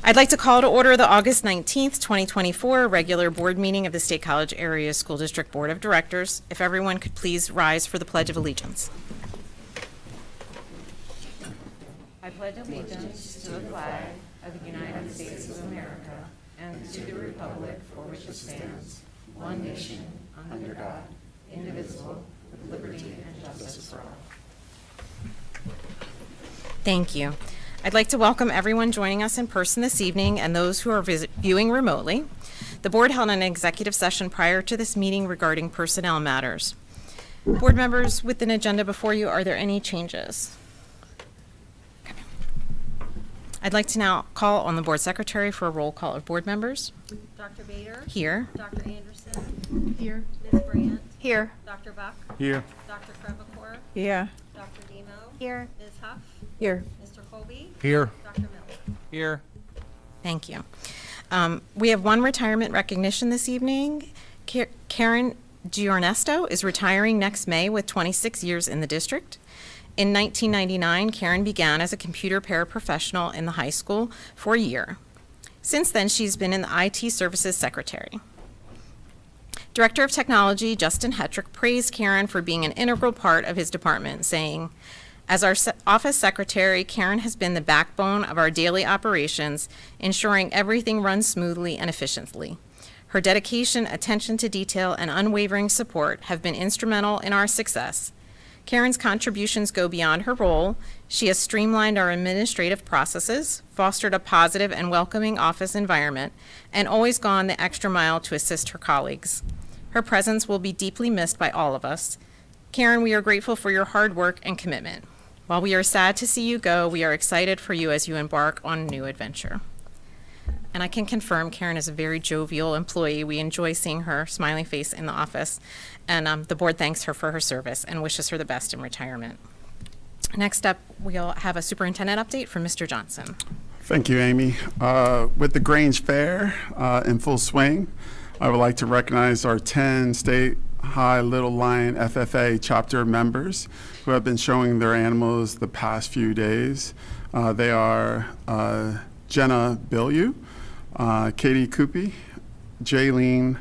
I'd like to call to order the August 19th, 2024 regular board meeting of the State College Area School District Board of Directors. If everyone could please rise for the Pledge of Allegiance. I pledge allegiance to the flag of the United States of America and to the republic for which it stands, one nation, under God, indivisible, with liberty and justice for all. Thank you. I'd like to welcome everyone joining us in person this evening and those who are viewing remotely. The board held an executive session prior to this meeting regarding personnel matters. Board members, with an agenda before you, are there any changes? Okay. I'd like to now call on the board secretary for a roll call of board members. Dr. Bader. Here. Dr. Anderson. Here. Ms. Brandt. Here. Dr. Buck. Here. Dr. Crevecore. Here. Dr. Demo. Here. Ms. Huff. Here. Mr. Colby. Here. Dr. Miller. Here. Thank you. We have one retirement recognition this evening. Karen Giornesto is retiring next May with 26 years in the district. In 1999, Karen began as a computer paraprofessional in the high school for a year. Since then, she's been in the IT services secretary. Director of Technology Justin Hetrick praised Karen for being an integral part of his department, saying, "As our office secretary, Karen has been the backbone of our daily operations, ensuring everything runs smoothly and efficiently. Her dedication, attention to detail, and unwavering support have been instrumental in our success. Karen's contributions go beyond her role. She has streamlined our administrative processes, fostered a positive and welcoming office environment, and always gone the extra mile to assist her colleagues. Her presence will be deeply missed by all of us. Karen, we are grateful for your hard work and commitment. While we are sad to see you go, we are excited for you as you embark on a new adventure." And I can confirm Karen is a very jovial employee. We enjoy seeing her smiling face in the office. And the board thanks her for her service and wishes her the best in retirement. Next up, we'll have a superintendent update from Mr. Johnson. Thank you, Amy. With the Grange Fair in full swing, I would like to recognize our 10 State High Little Lion FFA chapter members who have been showing their animals the past few days. They are Jenna Bilyeu, Katie Coopy, Jaylene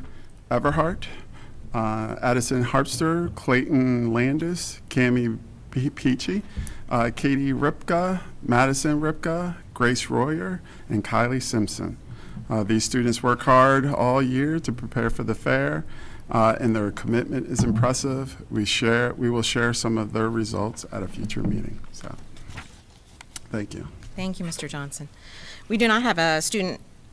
Everhart, Addison Harpster, Clayton Landis, Cami Peachy, Katie Ripka, Madison Ripka, Grace Royer, and Kylie Simpson. These students work hard all year to prepare for the fair, and their commitment is impressive. We will share some of their results at a future meeting. So, thank you. Thank you, Mr. Johnson. We do not have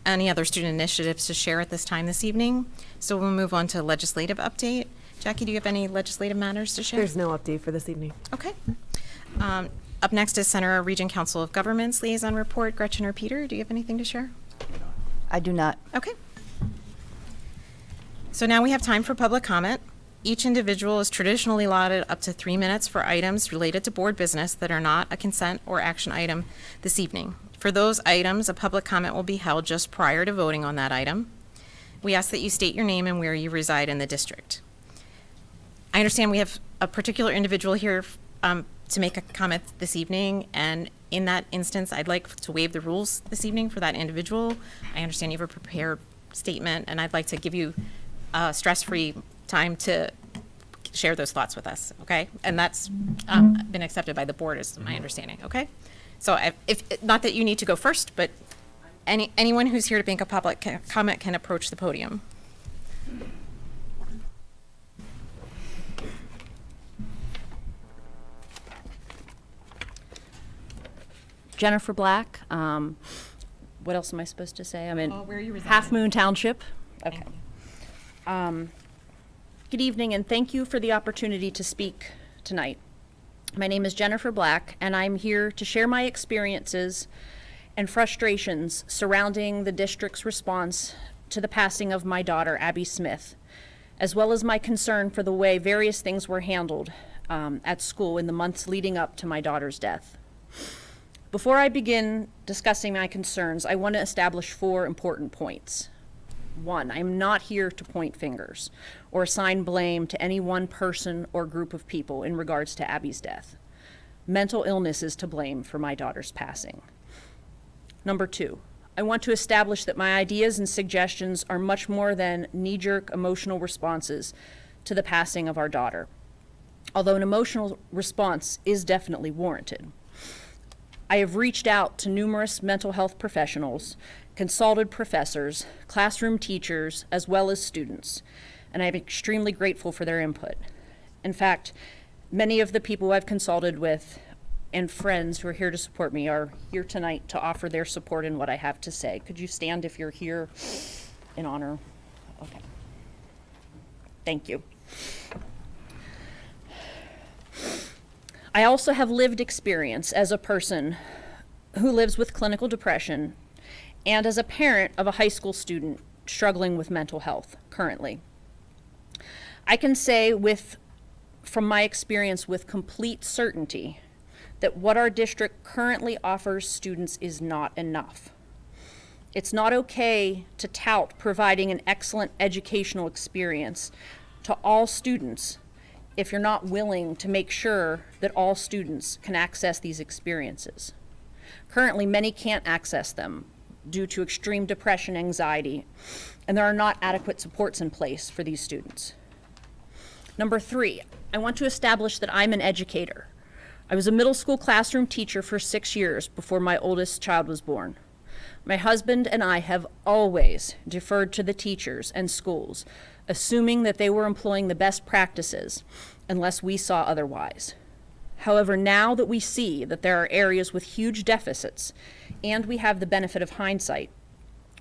any other student initiatives to share at this time this evening, so we'll move on to legislative update. Jackie, do you have any legislative matters to share? There's no update for this evening. Okay. Up next is Center Region Council of Governments Liaison Report. Gretchen or Peter, do you have anything to share? I do not. Okay. So now we have time for public comment. Each individual is traditionally allotted up to 3 minutes for items related to board business that are not a consent or action item this evening. For those items, a public comment will be held just prior to voting on that item. We ask that you state your name and where you reside in the district. I understand we have a particular individual here to make a comment this evening, and in that instance, I'd like to waive the rules this evening for that individual. I understand you have a prepared statement, and I'd like to give you stress-free time to share those thoughts with us, okay? And that's been accepted by the board, is my understanding, okay? So if not that you need to go first, but anyone who's here to make a public comment can approach the podium. Jennifer Black. What else am I supposed to say? I'm in where are you residing? Half Moon Township. Okay. Good evening, and thank you for the opportunity to speak tonight. My name is Jennifer Black, and I'm here to share my experiences and frustrations surrounding the district's response to the passing of my daughter, Abby Smith, as well as my concern for the way various things were handled at school in the months leading up to my daughter's death. Before I begin discussing my concerns, I want to establish 4 important points. 1, I'm not here to point fingers or assign blame to any one person or group of people in regards to Abby's death. Mental illness is to blame for my daughter's passing. Number 2, I want to establish that my ideas and suggestions are much more than knee-jerk emotional responses to the passing of our daughter, although an emotional response is definitely warranted. I have reached out to numerous mental health professionals, consulted professors, classroom teachers, as well as students, and I'm extremely grateful for their input. In fact, many of the people I've consulted with and friends who are here to support me are here tonight to offer their support in what I have to say. Could you stand if you're here in honor? Okay. Thank you. I also have lived experience as a person who lives with clinical depression and as a parent of a high school student struggling with mental health currently. I can say from my experience with complete certainty that what our district currently offers students is not enough. It's not okay to tout providing an excellent educational experience to all students if you're not willing to make sure that all students can access these experiences. Currently, many can't access them due to extreme depression, anxiety, and there are not adequate supports in place for these students. Number 3, I want to establish that I'm an educator. I was a middle school classroom teacher for 6 years before my oldest child was born. My husband and I have always deferred to the teachers and schools, assuming that they were employing the best practices unless we saw otherwise. However, now that we see that there are areas with huge deficits and we have the benefit of hindsight,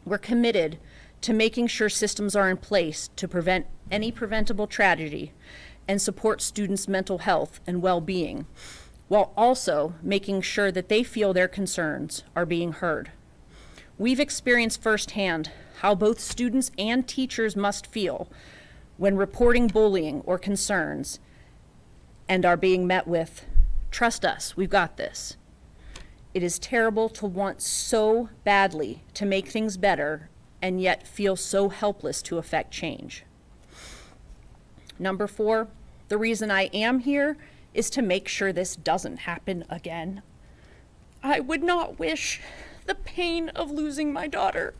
we're committed to making sure systems are in place to prevent any preventable tragedy and support students' mental health and well-being, while also making sure that they feel their concerns are being heard. We've experienced firsthand how both students and teachers must feel when reporting bullying or concerns and are being met with, "Trust us, we've got this." It is terrible to want so badly to make things better and yet feel so helpless to affect change. Number 4, the reason I am here is to make sure this doesn't happen again. I would not wish the pain of losing my daughter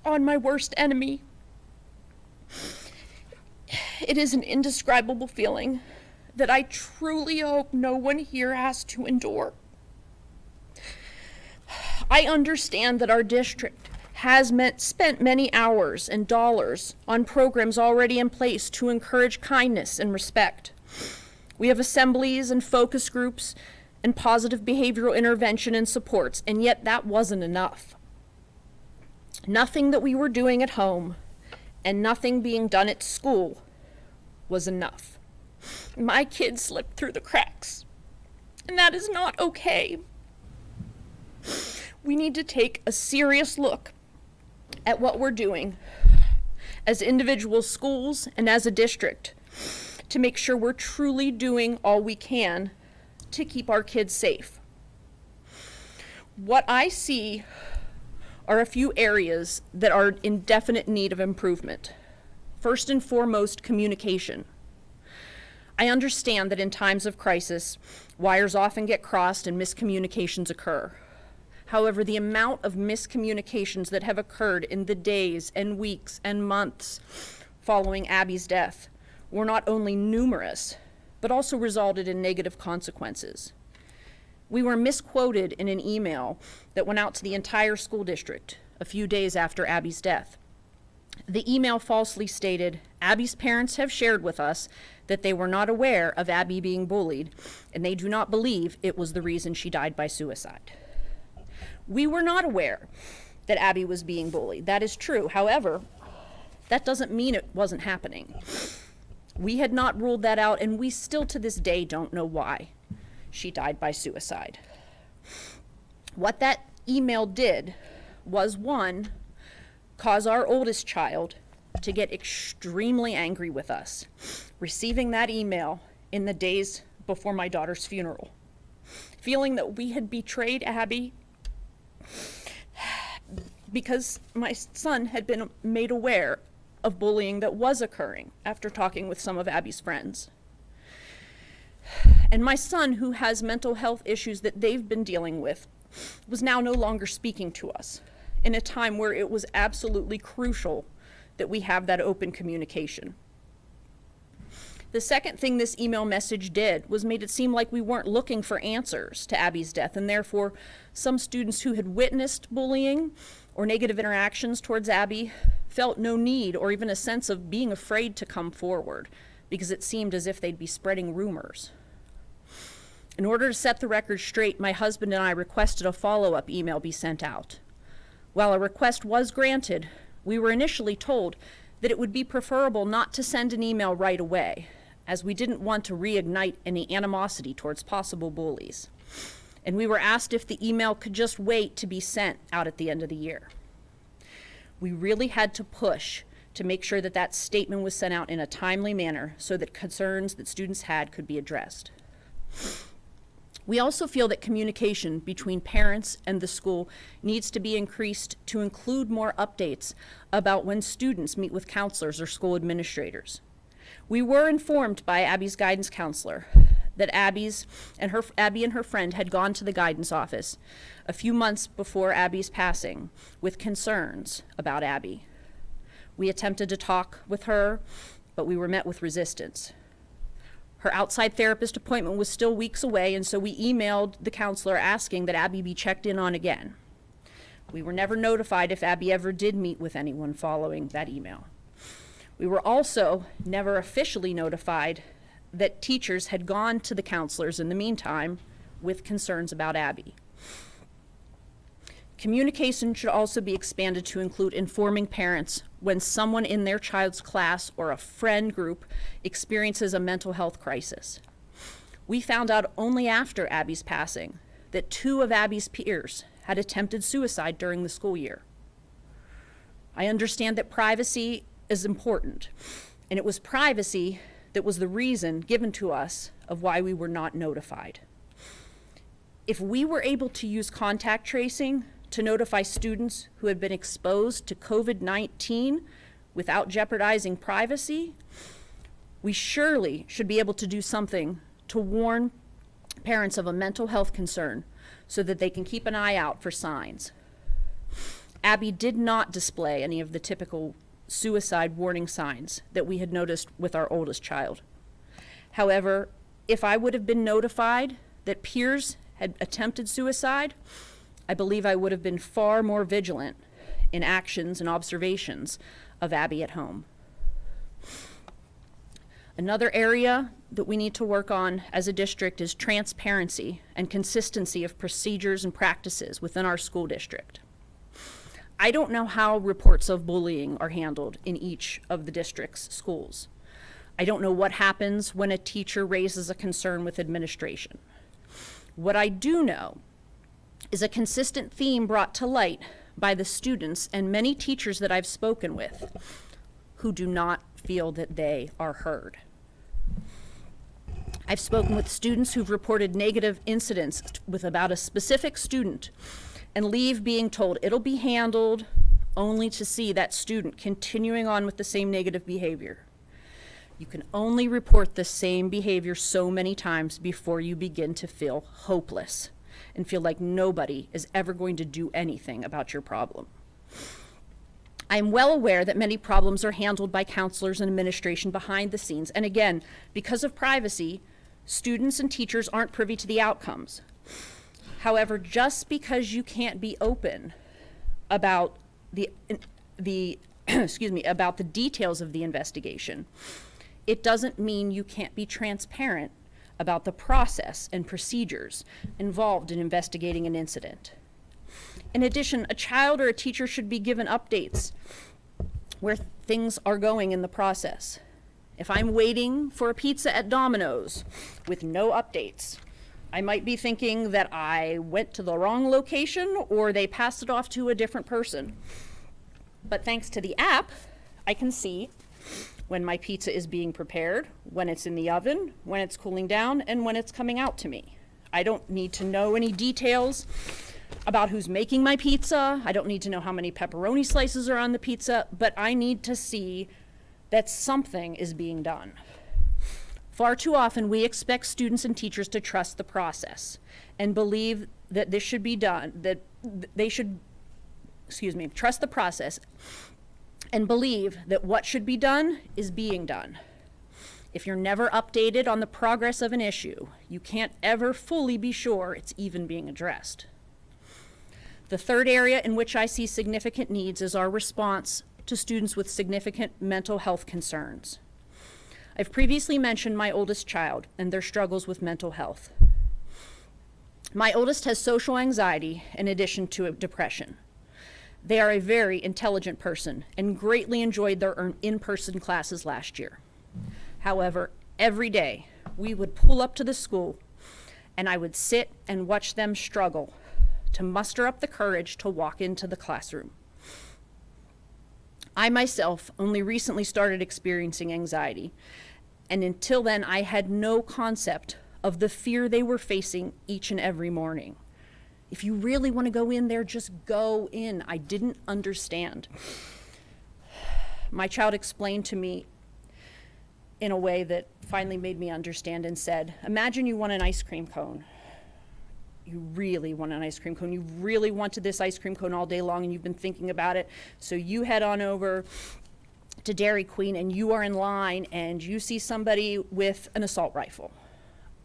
on my worst enemy. It is an indescribable feeling that I truly hope no one here has to endure. I understand that our district has spent many hours and dollars on programs already in place to encourage kindness and respect. We have assemblies and focus groups and positive behavioral intervention and supports, and yet that wasn't enough. Nothing that we were doing at home and nothing being done at school was enough. My kids slipped through the cracks, and that is not okay. We need to take a serious look at what we're doing as individual schools and as a district to make sure we're truly doing all we can to keep our kids safe. What I see are a few areas that are in definite need of improvement. First and foremost, communication. I understand that in times of crisis, wires often get crossed and miscommunications occur. However, the amount of miscommunications that have occurred in the days and weeks and months following Abby's death were not only numerous, but also resulted in negative consequences. We were misquoted in an email that went out to the entire school district a few days after Abby's death. The email falsely stated, "Abby's parents have shared with us that they were not aware of Abby being bullied, and they do not believe it was the reason she died by suicide." We were not aware that Abby was being bullied. That is true. However, that doesn't mean it wasn't happening. We had not ruled that out, and we still to this day don't know why she died by suicide. What that email did was, 1, cause our oldest child to get extremely angry with us, receiving that email in the days before my daughter's funeral, feeling that we had betrayed Abby because my son had been made aware of bullying that was occurring after talking with some of Abby's friends. And my son, who has mental health issues that they've been dealing with, was now no longer speaking to us. in a time where it was absolutely crucial that we have that open communication. The second thing this email message did was made it seem like we weren't looking for answers to Abby's death, and therefore some students who had witnessed bullying or negative interactions towards Abby felt no need or even a sense of being afraid to come forward because it seemed as if they'd be spreading rumors. In order to set the record straight, my husband and I requested a follow-up email be sent out. While a request was granted, we were initially told that it would be preferable not to send an email right away, as we didn't want to reignite any animosity towards possible bullies. And we were asked if the email could just wait to be sent out at the end of the year. We really had to push to make sure that that statement was sent out in a timely manner so that concerns that students had could be addressed. We also feel that communication between parents and the school needs to be increased to include more updates about when students meet with counselors or school administrators. We were informed by Abby's guidance counselor that Abby and her friend had gone to the guidance office a few months before Abby's passing with concerns about Abby. We attempted to talk with her, but we were met with resistance. Her outside therapist appointment was still weeks away, and so we emailed the counselor asking that Abby be checked in on again. We were never notified if Abby ever did meet with anyone following that email. We were also never officially notified that teachers had gone to the counselors in the meantime with concerns about Abby. Communication should also be expanded to include informing parents when someone in their child's class or a friend group experiences a mental health crisis. We found out only after Abby's passing that 2 of Abby's peers had attempted suicide during the school year. I understand that privacy is important, and it was privacy that was the reason given to us of why we were not notified. If we were able to use contact tracing to notify students who had been exposed to COVID-19 without jeopardizing privacy, we surely should be able to do something to warn parents of a mental health concern so that they can keep an eye out for signs. Abby did not display any of the typical suicide warning signs that we had noticed with our oldest child. However, if I would have been notified that peers had attempted suicide, I believe I would have been far more vigilant in actions and observations of Abby at home. Another area that we need to work on as a district is transparency and consistency of procedures and practices within our school district. I don't know how reports of bullying are handled in each of the district's schools. I don't know what happens when a teacher raises a concern with administration. What I do know is a consistent theme brought to light by the students and many teachers that I've spoken with who do not feel that they are heard. I've spoken with students who've reported negative incidents with about a specific student and leave being told it'll be handled, only to see that student continuing on with the same negative behavior. You can only report the same behavior so many times before you begin to feel hopeless and feel like nobody is ever going to do anything about your problem. I am well aware that many problems are handled by counselors and administration behind the scenes, and again, because of privacy, students and teachers aren't privy to the outcomes. However, just because you can't be open about the about the details of the investigation, it doesn't mean you can't be transparent about the process and procedures involved in investigating an incident. In addition, a child or a teacher should be given updates where things are going in the process. If I'm waiting for a pizza at Domino's with no updates, I might be thinking that I went to the wrong location or they passed it off to a different person. But thanks to the app, I can see when my pizza is being prepared, when it's in the oven, when it's cooling down, and when it's coming out to me. I don't need to know any details about who's making my pizza. I don't need to know how many pepperoni slices are on the pizza, but I need to see that something is being done. Far too often, we expect students and teachers to trust the process and believe that this should be done, that they should trust the process and believe that what should be done is being done. If you're never updated on the progress of an issue, you can't ever fully be sure it's even being addressed. The third area in which I see significant needs is our response to students with significant mental health concerns. I've previously mentioned my oldest child and their struggles with mental health. My oldest has social anxiety in addition to depression. They are a very intelligent person and greatly enjoyed their in-person classes last year. However, every day we would pull up to the school and I would sit and watch them struggle to muster up the courage to walk into the classroom. I myself only recently started experiencing anxiety, and until then I had no concept of the fear they were facing each and every morning. If you really want to go in there, just go in. I didn't understand. My child explained to me in a way that finally made me understand and said, imagine you want an ice cream cone. You really want an ice cream cone. You really wanted this ice cream cone all day long and you've been thinking about it. So you head on over to Dairy Queen and you are in line and you see somebody with an assault rifle.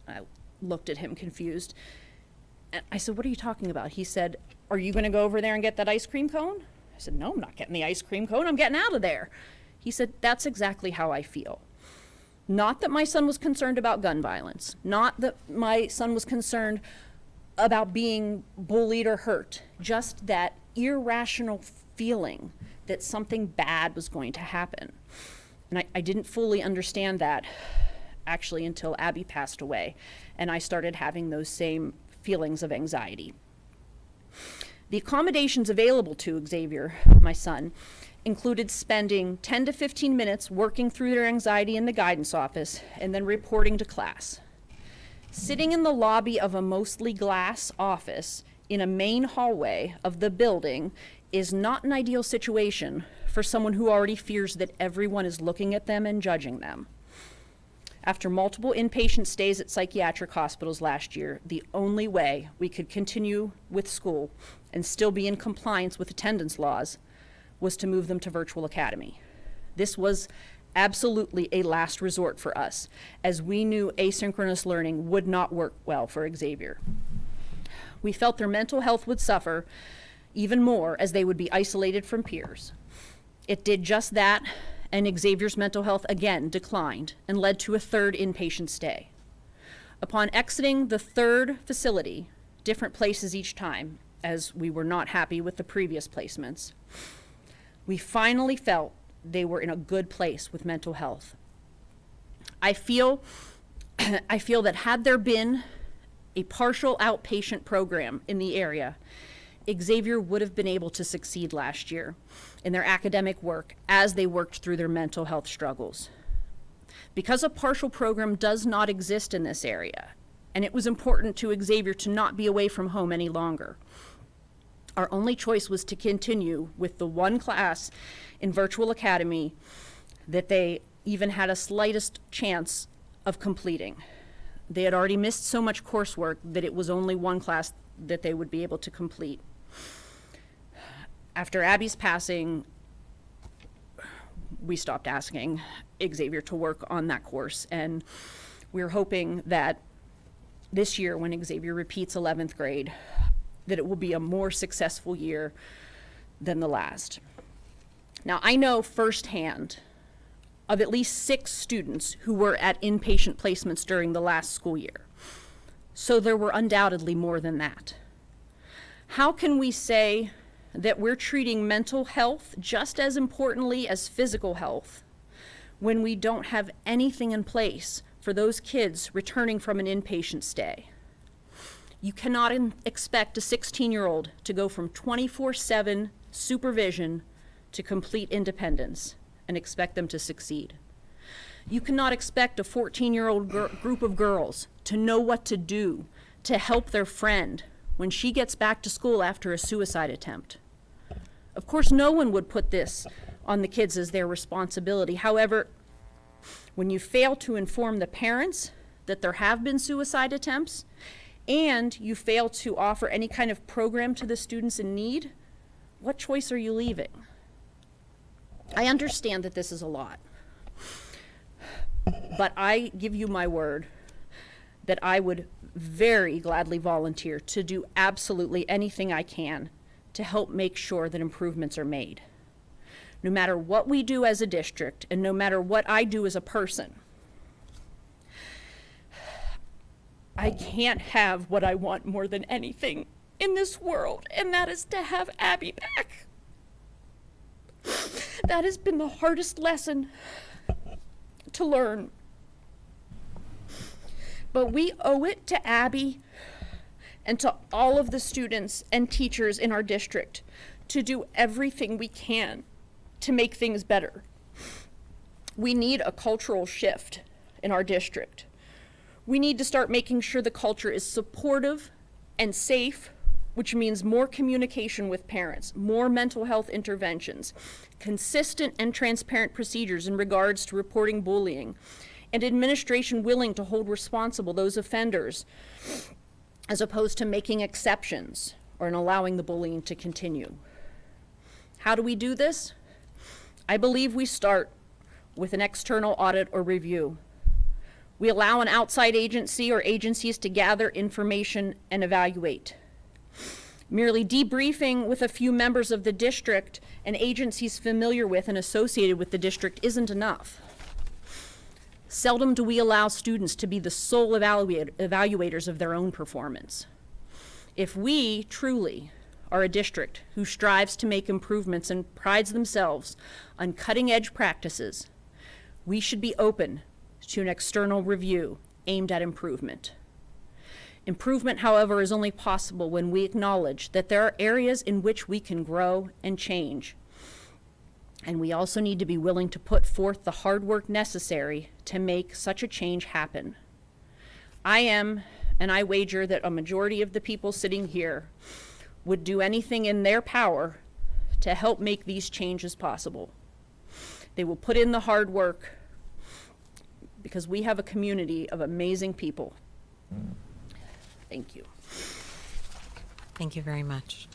I looked at him confused. And I said, what are you talking about? He said, are you gonna go over there and get that ice cream cone? I said, no, I'm not getting the ice cream cone. I'm getting out of there. He said, that's exactly how I feel. Not that my son was concerned about gun violence, not that my son was concerned about being bullied or hurt, just that irrational feeling that something bad was going to happen. And I didn't fully understand that actually until Abby passed away, and I started having those same feelings of anxiety. The accommodations available to Xavier, my son, included spending 10 to 15 minutes working through their anxiety in the guidance office and then reporting to class. Sitting in the lobby of a mostly glass office in a main hallway of the building is not an ideal situation for someone who already fears that everyone is looking at them and judging them. After multiple inpatient stays at psychiatric hospitals last year, the only way we could continue with school and still be in compliance with attendance laws was to move them to virtual academy. This was absolutely a last resort for us, as we knew asynchronous learning would not work well for Xavier. We felt their mental health would suffer even more as they would be isolated from peers. It did just that, and Xavier's mental health again declined and led to a third inpatient stay. Upon exiting the third facility, different places each time, as we were not happy with the previous placements, we finally felt they were in a good place with mental health. I feel that had there been a partial outpatient program in the area, Xavier would have been able to succeed last year in their academic work as they worked through their mental health struggles. Because a partial program does not exist in this area, and it was important to Xavier to not be away from home any longer, our only choice was to continue with the one class in virtual academy that they even had a slightest chance of completing. They had already missed so much coursework that it was only one class that they would be able to complete. After Abby's passing, we stopped asking Xavier to work on that course, and we're hoping that this year, when Xavier repeats 11th grade, that it will be a more successful year than the last. Now, I know firsthand of at least 6 students who were at inpatient placements during the last school year. So there were undoubtedly more than that. How can we say that we're treating mental health just as importantly as physical health when we don't have anything in place for those kids returning from an inpatient stay? You cannot expect a 16-year-old to go from 24/7 supervision to complete independence and expect them to succeed. You cannot expect a 14-year-old group of girls to know what to do to help their friend when she gets back to school after a suicide attempt. Of course, no one would put this on the kids as their responsibility. However, when you fail to inform the parents that there have been suicide attempts, and you fail to offer any kind of program to the students in need, what choice are you leaving? I understand that this is a lot, but I give you my word that I would very gladly volunteer to do absolutely anything I can to help make sure that improvements are made. No matter what we do as a district, and no matter what I do as a person, I can't have what I want more than anything in this world, and that is to have Abby back. That has been the hardest lesson to learn. But we owe it to Abby and to all of the students and teachers in our district to do everything we can to make things better. We need a cultural shift in our district. We need to start making sure the culture is supportive and safe, which means more communication with parents, more mental health interventions, consistent and transparent procedures in regards to reporting bullying, and administration willing to hold responsible those offenders as opposed to making exceptions or in allowing the bullying to continue. How do we do this? I believe we start with an external audit or review. We allow an outside agency or agencies to gather information and evaluate. Merely debriefing with a few members of the district and agencies familiar with and associated with the district isn't enough. Seldom do we allow students to be the sole evaluators of their own performance. If we truly are a district who strives to make improvements and prides themselves on cutting-edge practices, we should be open to an external review aimed at improvement. Improvement, however, is only possible when we acknowledge that there are areas in which we can grow and change. And we also need to be willing to put forth the hard work necessary to make such a change happen. I am, and I wager that a majority of the people sitting here would do anything in their power to help make these changes possible. They will put in the hard work because we have a community of amazing people. Thank you. Thank you very much.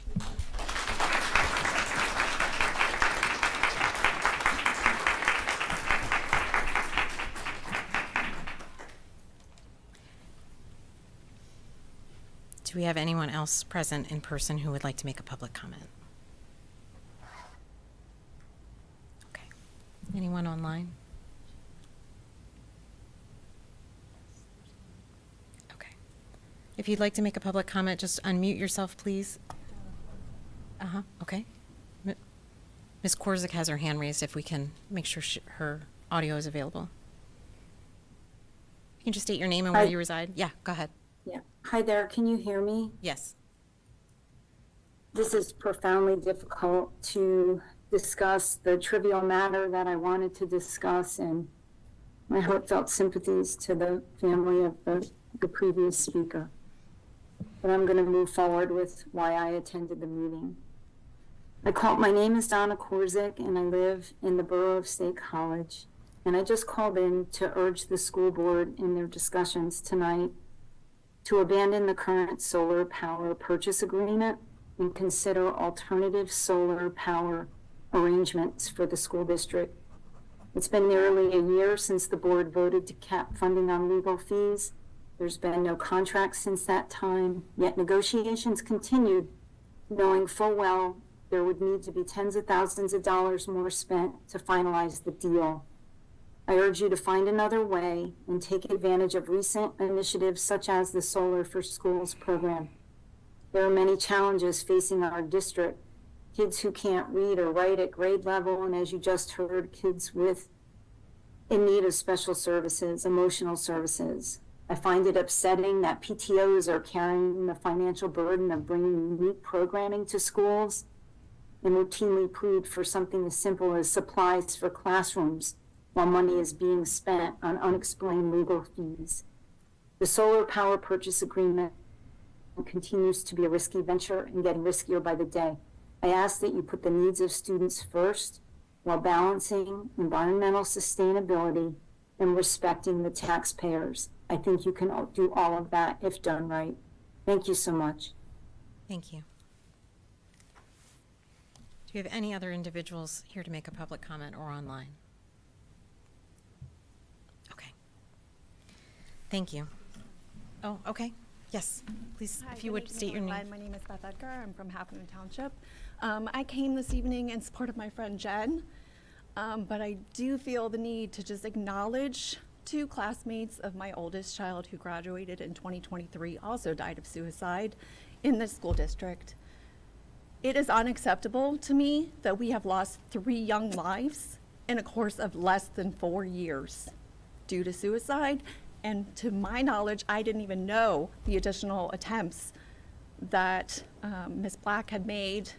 Do we have anyone else present in person who would like to make a public comment? Okay. Anyone online? Okay. If you'd like to make a public comment, just unmute yourself, please. Okay. Ms. Korzik has her hand raised if we can make sure her audio is available. You can just state your name and where you reside. Yeah, go ahead. Yeah. Hi there. Can you hear me? Yes. This is profoundly difficult to discuss the trivial matter that I wanted to discuss, and my heartfelt sympathies to the family of the previous speaker. But I'm going to move forward with why I attended the meeting. My name is Donna Korzik, and I live in the borough of State College. And I just called in to urge the school board in their discussions tonight to abandon the current solar power purchase agreement and consider alternative solar power arrangements for the school district. It's been nearly a year since the board voted to cap funding on legal fees. There's been no contract since that time, yet negotiations continued, knowing full well there would need to be tens of thousands of dollars more spent to finalize the deal. I urge you to find another way and take advantage of recent initiatives such as the Solar for Schools program. There are many challenges facing our district. Kids who can't read or write at grade level, and as you just heard, kids in need of special services, emotional services. I find it upsetting that PTOs are carrying the financial burden of bringing unique programming to schools and routinely plead for something as simple as supplies for classrooms while money is being spent on unexplained legal fees. The solar power purchase agreement continues to be a risky venture and getting riskier by the day. I ask that you put the needs of students first while balancing environmental sustainability and respecting the taxpayers. I think you can do all of that if done right. Thank you so much. Thank you. Do you have any other individuals here to make a public comment or online? Okay. Thank you. Oh, okay. Yes, please, Hi, if you good would evening, state your name. everyone. My name is Beth Edgar. I'm from Half Moon Township. I came this evening in support of my friend Jen, but I do feel the need to just acknowledge two classmates of my oldest child who graduated in 2023 also died of suicide in this school district. It is unacceptable to me that we have lost 3 young lives in a course of less than 4 years due to suicide. And to my knowledge, I didn't even know the additional attempts that Ms. Black had made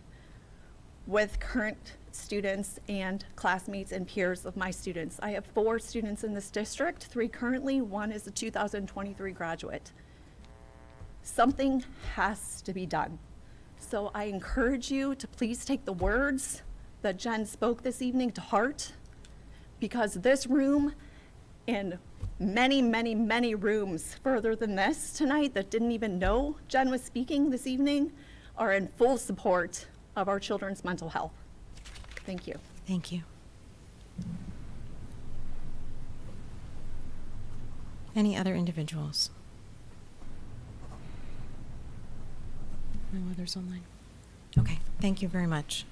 with current students and classmates and peers of my students. I have 4 students in this district, 3 currently, 1 is a 2023 graduate. Something has to be done. So I encourage you to please take the words that Jen spoke this evening to heart, because this room and many, many, many rooms further than this tonight that didn't even know Jen was speaking this evening are in full support of our children's mental health. Thank you. Thank you. Any other individuals? No others online? Okay, thank you very much.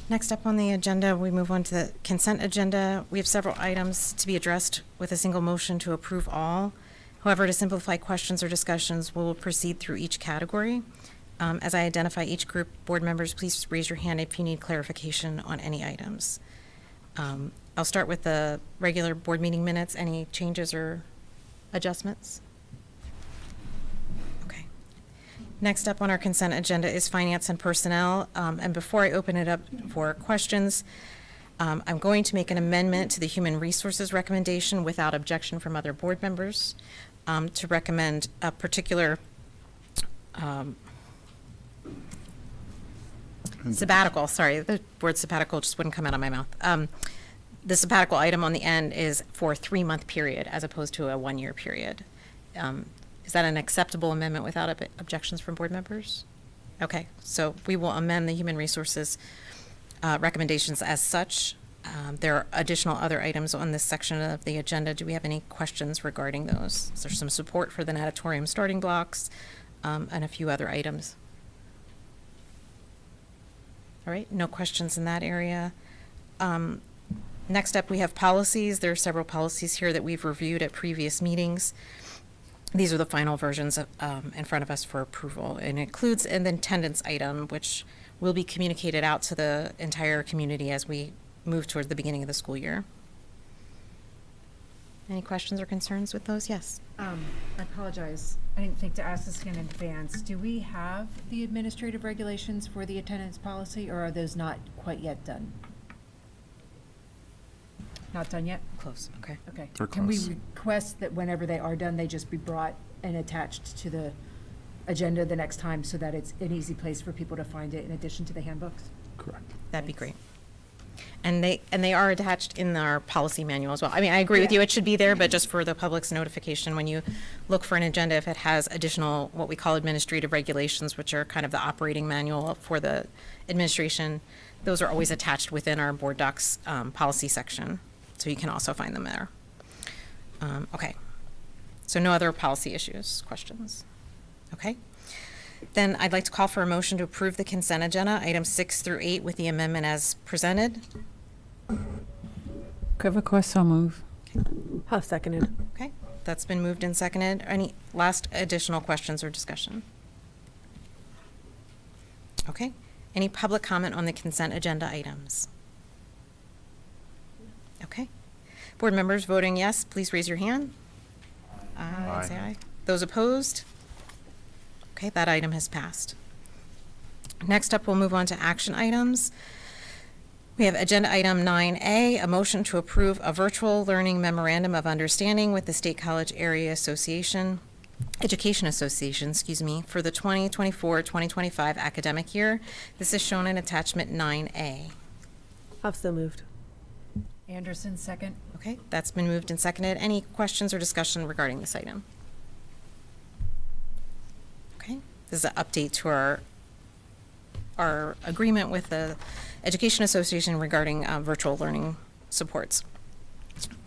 Next up on the agenda, we move on to the consent agenda. We have several items to be addressed with a single motion to approve all. However, to simplify questions or discussions, we will proceed through each category. As I identify each group, board members, please raise your hand if you need clarification on any items. I'll start with the regular board meeting minutes. Any changes or adjustments? Okay. Next up on our consent agenda is finance and personnel. And before I open it up for questions, I'm going to make an amendment to the human resources recommendation without objection from other board members to recommend a particular sabbatical. Sorry, the word sabbatical just wouldn't come out of my mouth. The sabbatical item on the end is for a 3-month period as opposed to a 1-year period. Is that an acceptable amendment without objections from board members? Okay, so we will amend the human resources recommendations as such. There are additional other items on this section of the agenda. Do we have any questions regarding those? Is there some support for the natatorium starting blocks and a few other items? All right, no questions in that area. Next up, we have policies. There are several policies here that we've reviewed at previous meetings. These are the final versions of, in front of us for approval, and it includes an attendance item, which will be communicated out to the entire community as we move towards the beginning of the school year. Any questions or concerns with those? Yes. I apologize. I didn't think to ask this in advance. Do we have the administrative regulations for the attendance policy, or are those not quite yet done? Not done yet? Close, okay. Okay. They're Can we close. request that whenever they are done, they just be brought and attached to the agenda the next time so that it's an easy place for people to find it in addition to the handbooks? Correct. That'd be great. And they are attached in our policy manual as well. I mean, I agree with you, it should be there, but just for the public's notification, when you look for an agenda, if it has additional, what we call administrative regulations, which are kind of the operating manual for the administration, those are always attached within our board docs policy section. So you can also find them there. Okay. So no other policy issues, questions? Okay. Then I'd like to call for a motion to approve the consent agenda, items 6 through 8 with the amendment as presented. Quivocor, so move. Huff seconded. Okay, that's been moved and seconded. Any last additional questions or discussion? Okay, any public comment on the consent agenda items? Okay, board members voting yes, please raise your hand. Aye. Say aye. Those opposed? Okay, that item has passed. Next up, we'll move on to action items. We have agenda item 9A, a motion to approve a virtual learning memorandum of understanding with the State College Area Association, Education Association, for the 2024-2025 academic year. This is shown in attachment 9A. Huff so moved. Anderson, second. Okay, that's been moved and seconded. Any questions or discussion regarding this item? Okay, this is an update to our our agreement with the Education Association regarding virtual learning supports.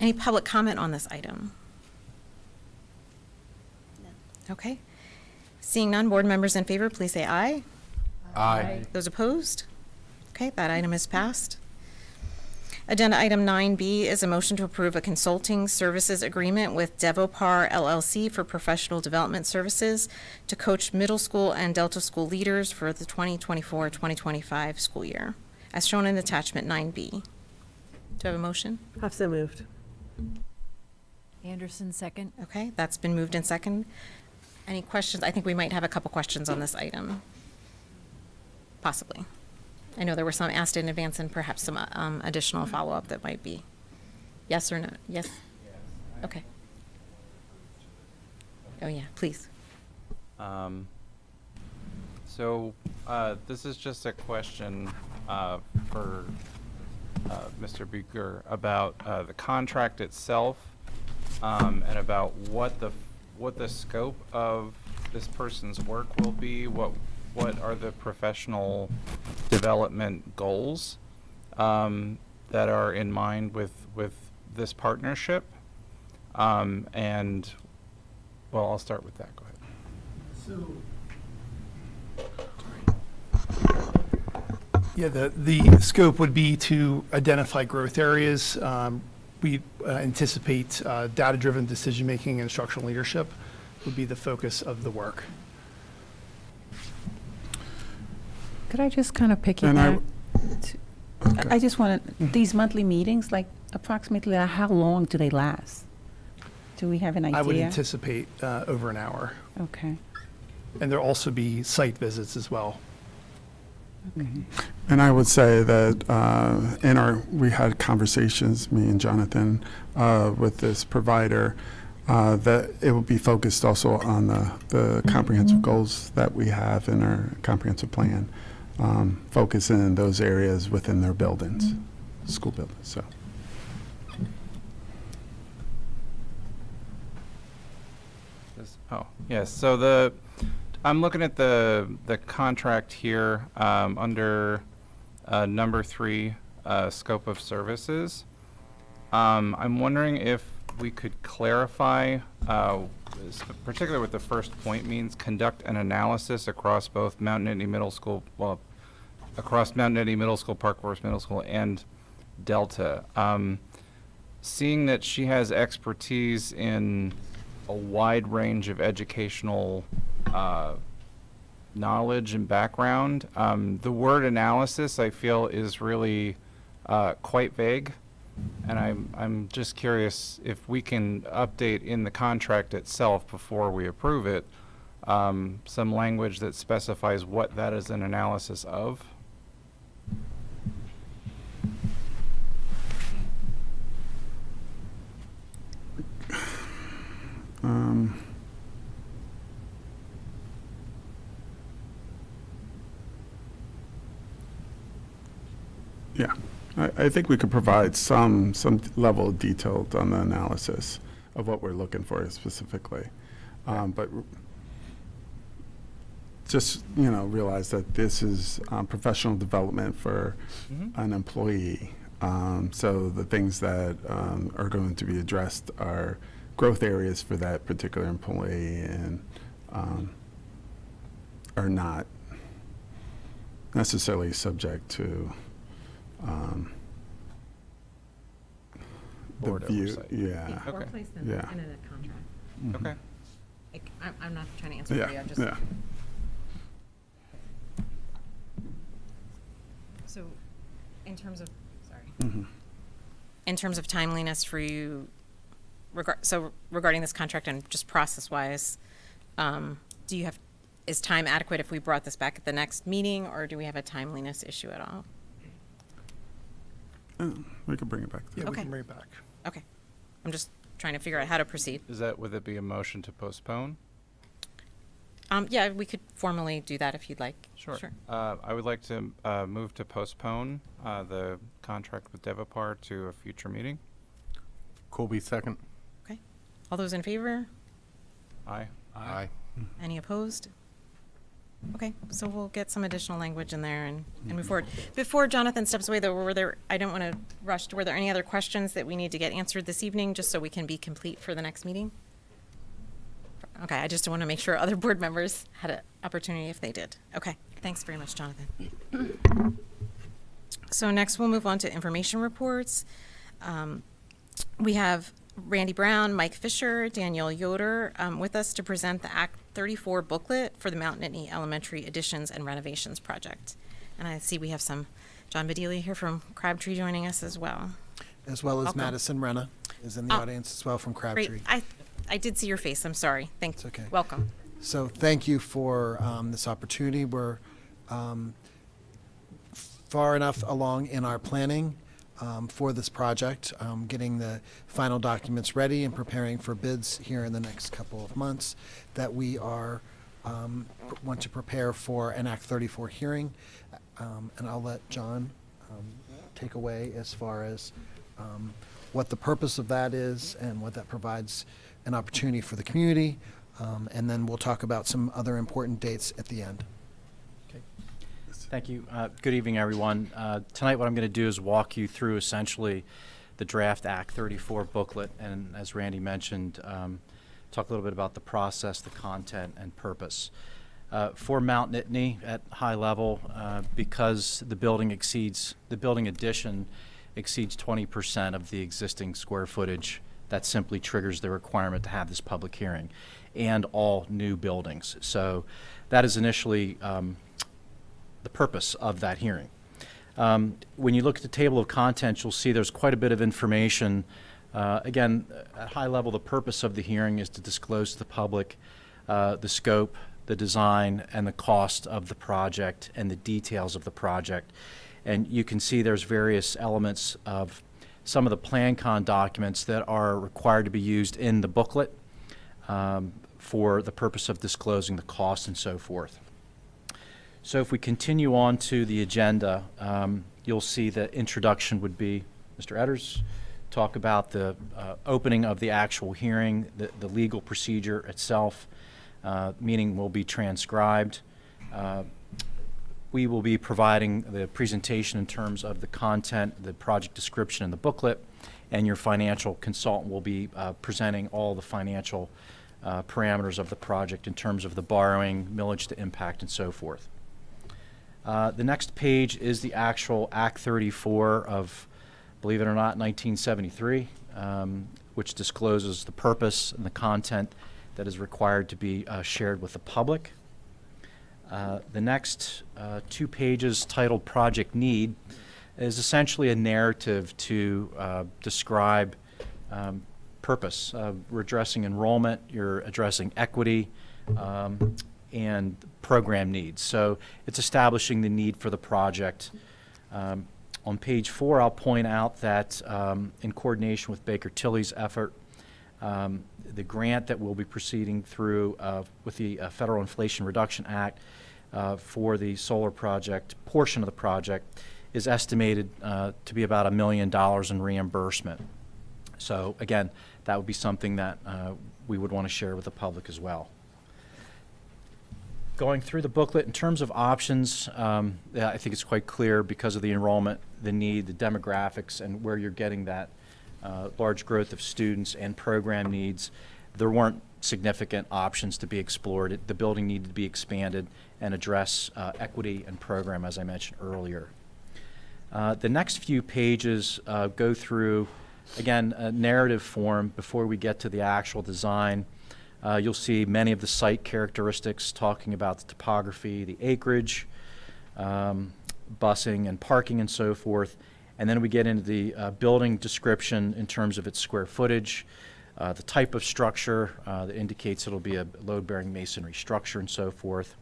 Any public comment on this item? Okay. Seeing none, board members in favor, please say aye. Aye. Those opposed? Okay, that item is passed. Agenda item 9B is a motion to approve a consulting services agreement with Devopar LLC for professional development services to coach middle school and Delta school leaders for the 2024-2025 school year, as shown in attachment 9B. Do I have a motion? Huff so moved. Anderson, second. Okay, that's been moved in second. Any questions? I think we might have a couple questions on this item. Possibly. I know there were some asked in advance and perhaps some additional follow-up that might be yes or no. Yes? Okay. Oh, yeah, please. So this is just a question for Mr. Beaker about the contract itself and about what the scope of this person's work will be. What are the professional development goals that are in mind with this partnership? And well, I'll start with that. Go ahead. Yeah, the scope would be to identify growth areas. We anticipate data-driven decision-making and instructional leadership would be the focus of the work. Could I just kind of And I- piggyback? I just want to, these monthly meetings, like approximately how long do they last? Do we have an idea? I would anticipate over an hour. Okay. And there'll also be site visits as well. And I would say that we had conversations, me and Jonathan, with this provider, that it will be focused also on the comprehensive goals that we have in our comprehensive plan, focusing in those areas within their buildings, school buildings, so. Oh, yes. So I'm looking at the contract here under number 3, scope of services. I'm wondering if we could clarify, particularly what the first point means, conduct an analysis across both Mount Nittany Middle School, across Mount Nittany Middle School, Park Forest Middle School, and Delta. Seeing that she has expertise in a wide range of educational knowledge and background, the word analysis, I feel, is really quite vague. And I'm just curious if we can update in the contract itself before we approve it, some language that specifies what that is an analysis of. Yeah, I think we could provide some level of detail on the analysis of what we're looking for specifically. But just, realize that this is professional development for an employee. So the things that are going to be addressed are growth areas for that particular employee and are not necessarily subject to the Board view. oversight. Yeah. Or Okay. placed in Yeah. in a contract. Okay. I'm not trying to answer for you, Yeah. I'm just. Yeah. So, in terms of, in terms of timeliness for you, regarding this contract and just process-wise, is time adequate if we brought this back at the next meeting, or do we have a timeliness issue at all? We could bring it back. Yeah, Okay. we can bring it back. Okay. I'm just trying to figure out how to proceed. Would it be a motion to postpone? Yeah, we could formally do that if you'd like. Sure. I would like to move to postpone the contract with Devopar to a future meeting. Colby, second. Okay. All those in favor? Aye. Aye. Any opposed? Okay, so we'll get some additional language in there and move forward. Before Jonathan steps away, though, I don't want to rush, were there any other questions that we need to get answered this evening, just so we can be complete for the next meeting? Okay, I just want to make sure other board members had an opportunity if they did. Okay, thanks very much, Jonathan. So next, we'll move on to information reports. We have Randy Brown, Mike Fisher, Danielle Yoder with us to present the Act 34 booklet for the Mount Nittany Elementary Additions and Renovations Project. And I see we have some John Bedelia here from Crabtree joining us as well. As well as Welcome. Madison Renna is in the audience as well from Crabtree. Great. I did see your face. I'm sorry. Thanks. It's okay. Welcome. So thank you for this opportunity. We're far enough along in our planning for this project, getting the final documents ready and preparing for bids here in the next couple of months, that we are want to prepare for an Act 34 hearing. And I'll let John take away as far as what the purpose of that is and what that provides an opportunity for the community. And then we'll talk about some other important dates at the end. Thank you. Good evening, everyone. Tonight what I'm going to do is walk you through essentially the draft Act 34 booklet, and as Randy mentioned, talk a little bit about the process, the content, and purpose. For Mount Nittany at high level, because the building addition exceeds 20% of the existing square footage, that simply triggers the requirement to have this public hearing, and all new buildings. So that is initially the purpose of that hearing. When you look at the table of contents, you'll see there's quite a bit of information. Again, at high level, the purpose of the hearing is to disclose to the public the scope, the design, and the cost of the project and the details of the project. And you can see there's various elements of some of the Plan-Con documents that are required to be used in the booklet for the purpose of disclosing the cost and so forth. So if we continue on to the agenda, you'll see the introduction would be Mr. Edders, talk about the opening of the actual hearing, the legal procedure itself. Meeting will be transcribed. We will be providing the presentation in terms of the content, the project description in the booklet, and your financial consultant will be presenting all the financial parameters of the project in terms of the borrowing, millage to impact, and so forth. The next page is the actual Act 34 of, believe it or not, 1973, which discloses the purpose and the content that is required to be shared with the public. The next 2 pages, titled Project Need, is essentially a narrative to describe purpose. We're addressing enrollment, you're addressing equity, and program needs. So it's establishing the need for the project. On page 4, I'll point out that in coordination with Baker Tilly's effort, the grant that we'll be proceeding through with the Federal Inflation Reduction Act for the solar project, portion of the project, is estimated to be about $1 million in reimbursement. So again, that would be something that we would want to share with the public as well. Going through the booklet, in terms of options, I think it's quite clear because of the enrollment, the need, the demographics, and where you're getting that large growth of students and program needs, there weren't significant options to be explored. The building needed to be expanded and address equity and program, as I mentioned earlier. The next few pages go through, again, a narrative form before we get to the actual design. You'll see many of the site characteristics talking about the topography, the acreage, busing and parking and so forth. And then we get into the building description in terms of its square footage, the type of structure that indicates it'll be a load-bearing masonry structure and so forth.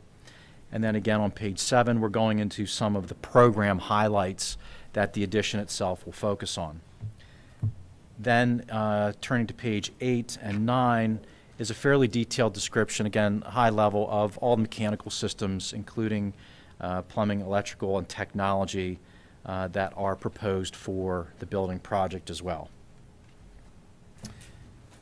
And then again on page 7, we're going into some of the program highlights that the addition itself will focus on. Then turning to page 8 and 9 is a fairly detailed description, again, high level, of all the mechanical systems, including plumbing, electrical, and technology that are proposed for the building project as well.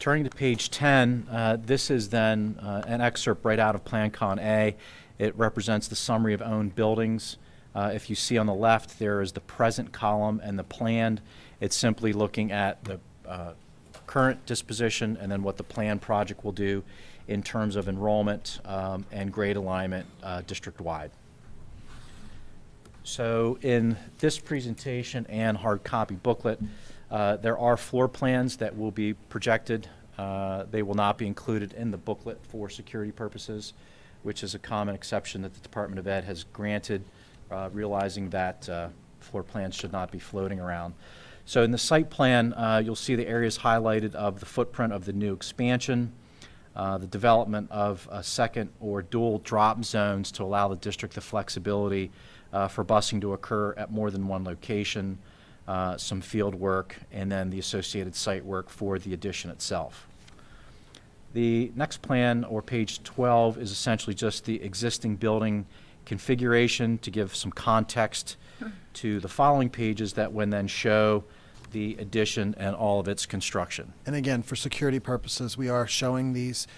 Turning to page 10, this is then an excerpt right out of Plan Con A. It represents the summary of owned buildings. If you see on the left, there is the present column and the planned. It's simply looking at the current disposition and then what the planned project will do in terms of enrollment and grade alignment district-wide. So in this presentation and hard copy booklet, there are floor plans that will be projected. They will not be included in the booklet for security purposes, which is a common exception that the Department of Ed has granted, realizing that floor plans should not be floating around. So in the site plan, you'll see the areas highlighted of the footprint of the new expansion, the development of second or dual drop zones to allow the district the flexibility for busing to occur at more than one location, some field work, and then the associated site work for the addition itself. The next plan, or page 12, is essentially just the existing building configuration to give some context to the following pages that would then show the addition and all of its construction. And again, for security purposes, we are showing these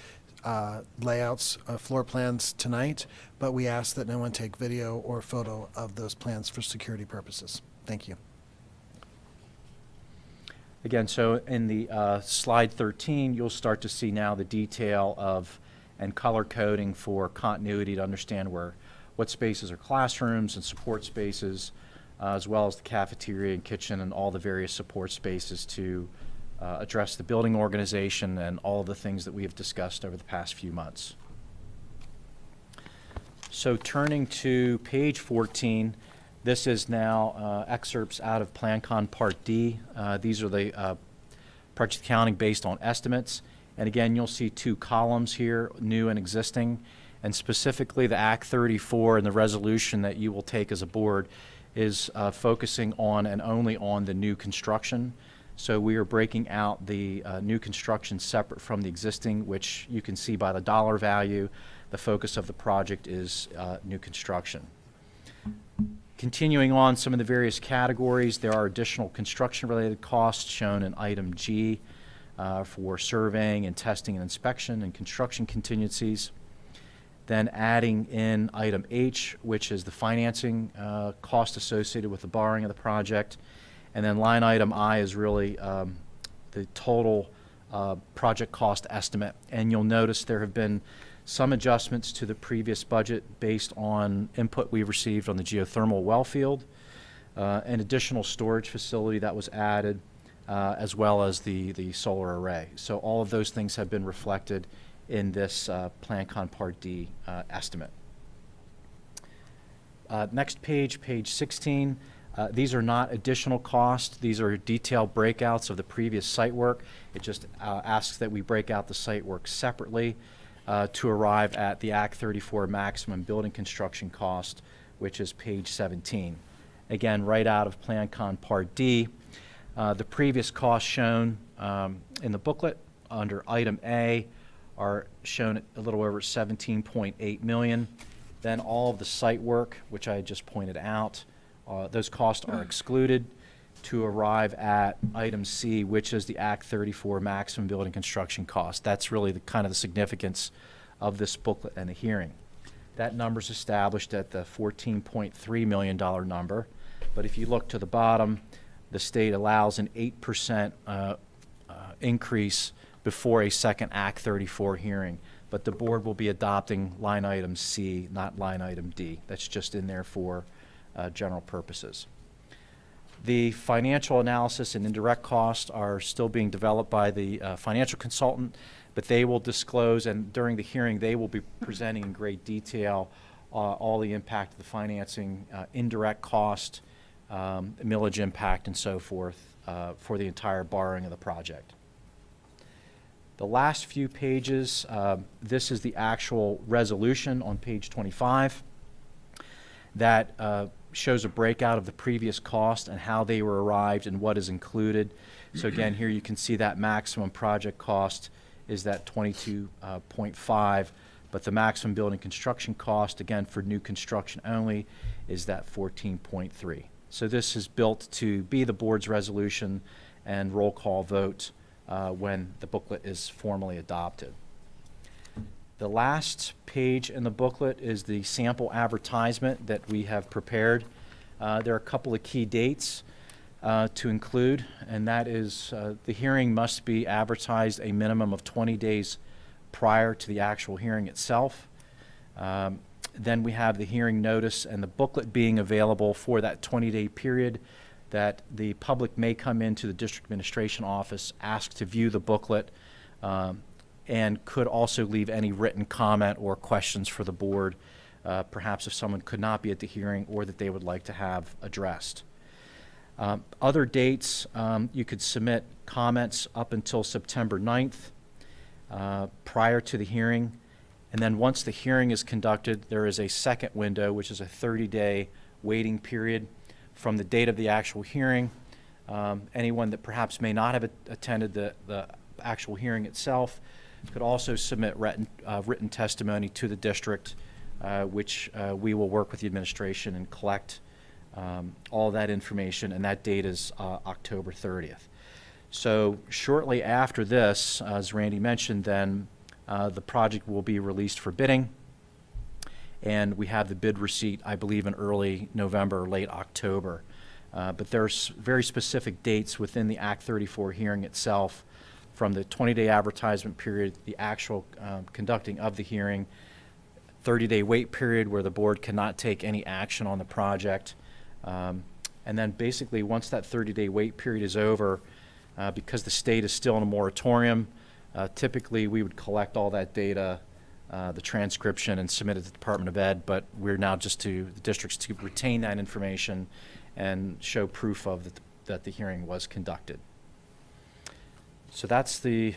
layouts, floor plans tonight, but we ask that no one take video or photo of those plans for security purposes. Thank you. Again, so in the slide 13, you'll start to see now the detail of and color coding for continuity to understand what spaces are classrooms and support spaces, as well as the cafeteria and kitchen and all the various support spaces to address the building organization and all of the things that we have discussed over the past few months. So turning to page 14, this is now excerpts out of PlanCon Part D. These are the project accounting based on estimates. And again, you'll see two columns here, new and existing. And specifically, the Act 34 and the resolution that you will take as a board is focusing on and only on the new construction. So we are breaking out the new construction separate from the existing, which you can see by the dollar value. The focus of the project is new construction. Continuing on some of the various categories, there are additional construction-related costs shown in item G for surveying and testing and inspection and construction contingencies. Then adding in item H, which is the financing cost associated with the borrowing of the project. And then line item I is really the total project cost estimate. And you'll notice there have been some adjustments to the previous budget based on input we received on the geothermal well field, an additional storage facility that was added, as well as the solar array. So all of those things have been reflected in this PlanCon Part D estimate. Next page, page 16. These are not additional costs. These are detailed breakouts of the previous site work. It just asks that we break out the site work separately to arrive at the Act 34 maximum building construction cost, which is page 17. Again, right out of PlanCon Part D. The previous costs shown in the booklet under item A are shown at a little over 17.8 million. Then all of the site work, which I just pointed out, those costs are excluded to arrive at item C, which is the Act 34 maximum building construction cost. That's really the kind of the significance of this booklet and the hearing. That number is established at the $14.3 million number, but if you look to the bottom, the state allows an 8% increase before a second Act 34 hearing, but the board will be adopting line item C, not line item D. That's just in there for general purposes. The financial analysis and indirect costs are still being developed by the financial consultant, but they will disclose, and during the hearing they will be presenting in great detail all the impact of the financing, indirect cost, millage impact, and so forth for the entire borrowing of the project. The last few pages, this is the actual resolution on page 25 that shows a breakout of the previous cost and how they were arrived and what is included. So again, here you can see that maximum project cost is that 22.5, but the maximum building construction cost, again for new construction only, is that 14.3. So this is built to be the board's resolution and roll call vote when the booklet is formally adopted. The last page in the booklet is the sample advertisement that we have prepared. There are a couple of key dates to include, and that is the hearing must be advertised a minimum of 20 days prior to the actual hearing itself. Then we have the hearing notice and the booklet being available for that 20-day period that the public may come into the district administration office, ask to view the booklet, and could also leave any written comment or questions for the board, perhaps if someone could not be at the hearing or that they would like to have addressed. Other dates, you could submit comments up until September 9th prior to the hearing. And then once the hearing is conducted, there is a second window, which is a 30-day waiting period from the date of the actual hearing. Anyone that perhaps may not have attended the actual hearing itself could also submit written testimony to the district, which we will work with the administration and collect all that information, and that date is October 30th. So shortly after this, as Randy mentioned, then the project will be released for bidding, and we have the bid receipt, I believe, in early November or late October. But there's very specific dates within the Act 34 hearing itself, from the 20-day advertisement period, the actual conducting of the hearing, 30-day wait period where the board cannot take any action on the project. And then basically once that 30-day wait period is over, because the state is still in a moratorium, typically we would collect all that data, the transcription, and submit it to the Department of Ed, but we're now just to the districts to retain that information and show proof of that the hearing was conducted. So that's the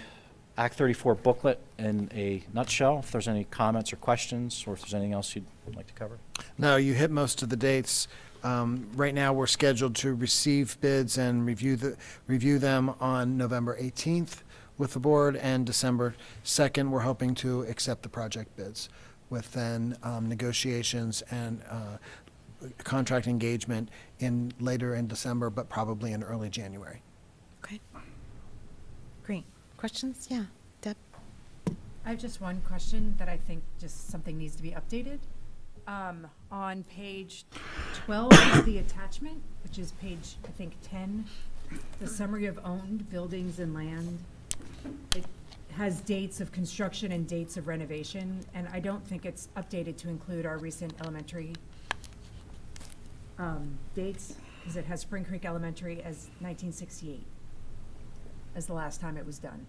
Act 34 booklet in a nutshell. If there's any comments or questions, or if there's anything else you'd like to cover. No, you hit most of the dates. Right now, we're scheduled to receive bids and review them on November 18th with the board, and December 2nd, we're hoping to accept the project bids, with then negotiations and contract engagement later in December, but probably in early January. Okay. Great. Questions? Yeah. Deb? I have just one question that I think just something needs to be updated. On page 12 of the attachment, which is page, I think, 10, the summary of owned buildings and land, it has dates of construction and dates of renovation, and I don't think it's updated to include our recent elementary dates, because it has Spring Creek Elementary as 1968 as the last time it was done.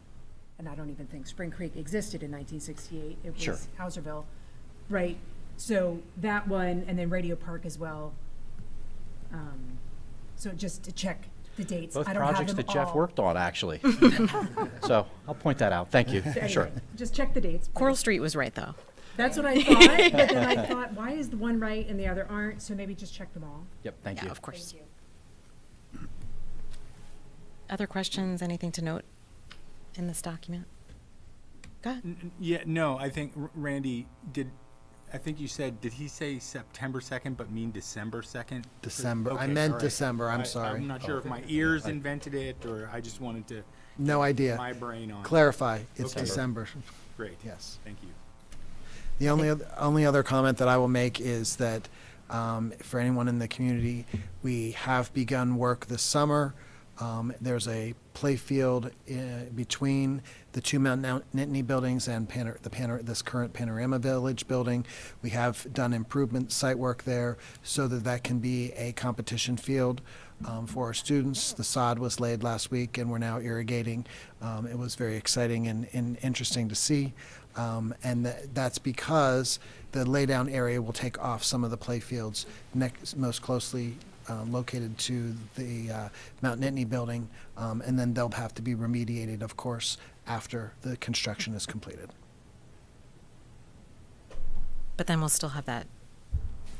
And I don't even think Spring Creek existed in 1968. It was Sure. Hauserville, right? So that one, and then Radio Park as well. So just to check the dates. Both I don't have projects them that Jeff all. worked on, actually. So I'll point that out. Thank you. Anyway, Sure. Just check the dates. Coral Street was right, though. That's what I thought, but then I thought, why is the one right and the other aren't? So maybe just check them all. Yep, thank Yeah, you. of course. Thank you. Other questions? Anything to note in this document? Go ahead. Yeah, no, I think Randy I think you said, did he say September 2nd but mean December 2nd? December. I Okay, meant all right. December. I'm sorry. I'm not sure if my ears invented it or I just wanted to No idea. my brain on. Clarify. It's Okay. December. Great. Yes. Thank you. The only other comment that I will make is that for anyone in the community, we have begun work this summer. There's a play field between the two Mount Nittany buildings and this current Panorama Village building. We have done improvement site work there so that can be a competition field for our students. The sod was laid last week and we're now irrigating. It was very exciting and interesting to see. And that's because the laydown area will take off some of the play fields most closely located to the Mount Nittany building, and then they'll have to be remediated, of course, after the construction is completed. But then we'll still have that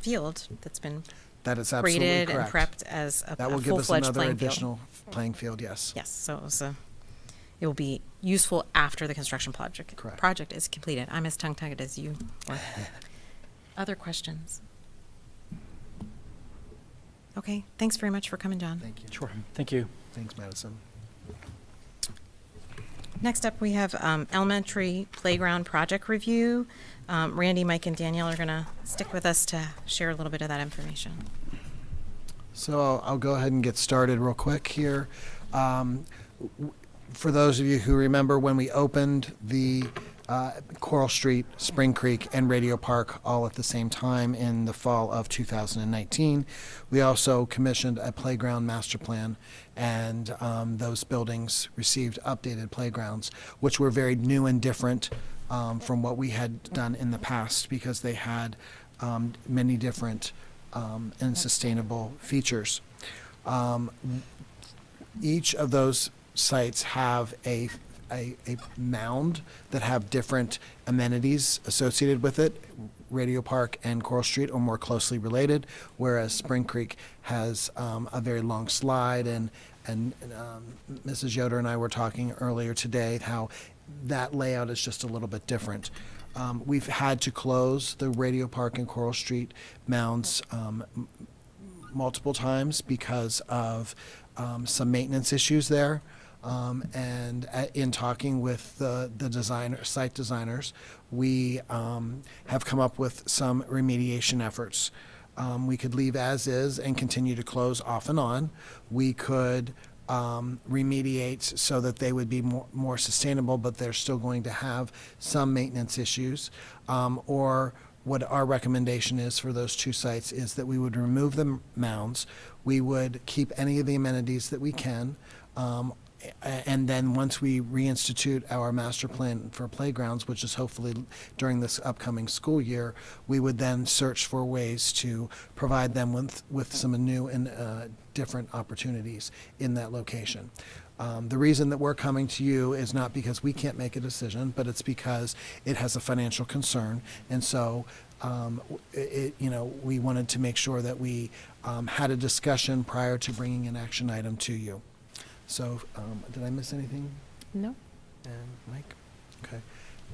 field that's been That is absolutely graded and correct. prepped as a That will give us full-fledged another playing field. additional playing field, yes. Yes, so it will be useful after the construction Correct. project is completed. I'm as tongue-tied as you were. Other questions? Okay, thanks very much for coming, John. Thank you. Sure. Thank you. Thanks, Madison. Next up, we have elementary playground project review. Randy, Mike, and Danielle are going to stick with us to share a little bit of that information. So I'll go ahead and get started real quick here. For those of you who remember when we opened the Coral Street, Spring Creek, and Radio Park all at the same time in the fall of 2019, we also commissioned a playground master plan, and those buildings received updated playgrounds, which were very new and different from what we had done in the past, because they had many different and sustainable features. Each of those sites have a mound that have different amenities associated with it. Radio Park and Coral Street are more closely related, whereas Spring Creek has a very long slide, and Mrs. Yoder and I were talking earlier today how that layout is just a little bit different. We've had to close the Radio Park and Coral Street mounds multiple times because of some maintenance issues there. And in talking with the site designers, we have come up with some remediation efforts. We could leave as is and continue to close off and on. We could remediate so that they would be more sustainable, but they're still going to have some maintenance issues. Or what our recommendation is for those two sites is that we would remove the mounds. We would keep any of the amenities that we can. And then once we reinstitute our master plan for playgrounds, which is hopefully during this upcoming school year, we would then search for ways to provide them with some new and different opportunities in that location. The reason that we're coming to you is not because we can't make a decision, but it's because it has a financial concern. And so we wanted to make sure that we had a discussion prior to bringing an action item to you. So, did I miss anything? No. And Mike? Okay.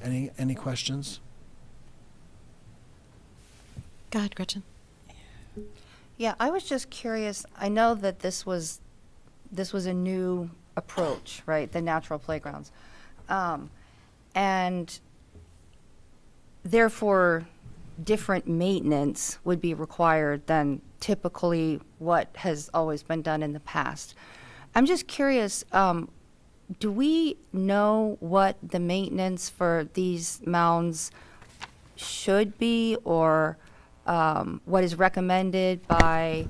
Any questions? Go ahead, Gretchen. Yeah, I was just curious. I know that this was a new approach, right? The natural playgrounds. And therefore, different maintenance would be required than typically what has always been done in the past. I'm just curious, do we know what the maintenance for these mounds should be, or what is recommended by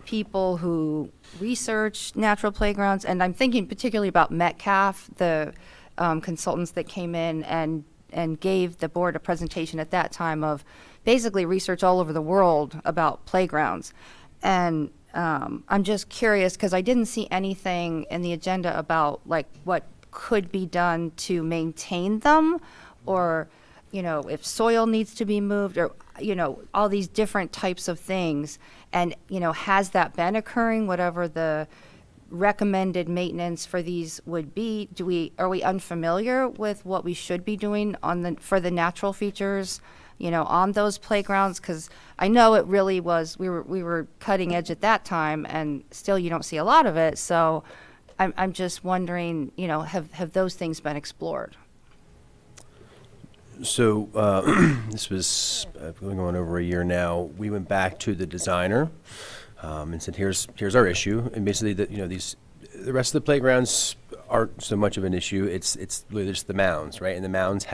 people who research natural playgrounds? And I'm thinking particularly about Metcalf, the consultants that came in and gave the board a presentation at that time of basically research all over the world about playgrounds. And I'm just curious because I didn't see anything in the agenda about like what could be done to maintain them, or if soil needs to be moved, or all these different types of things. And has that been occurring, whatever the recommended maintenance for these would be? Are we unfamiliar with what we should be doing for the natural features on those playgrounds? Because I know it really was, we were cutting edge at that time, and still you don't see a lot of it. So I'm just wondering, have those things been explored? So this was going on over a year now. We went back to the designer and said, here's our issue. And basically the rest of the playgrounds aren't so much of an issue. It's really just the mounds, right? And the mounds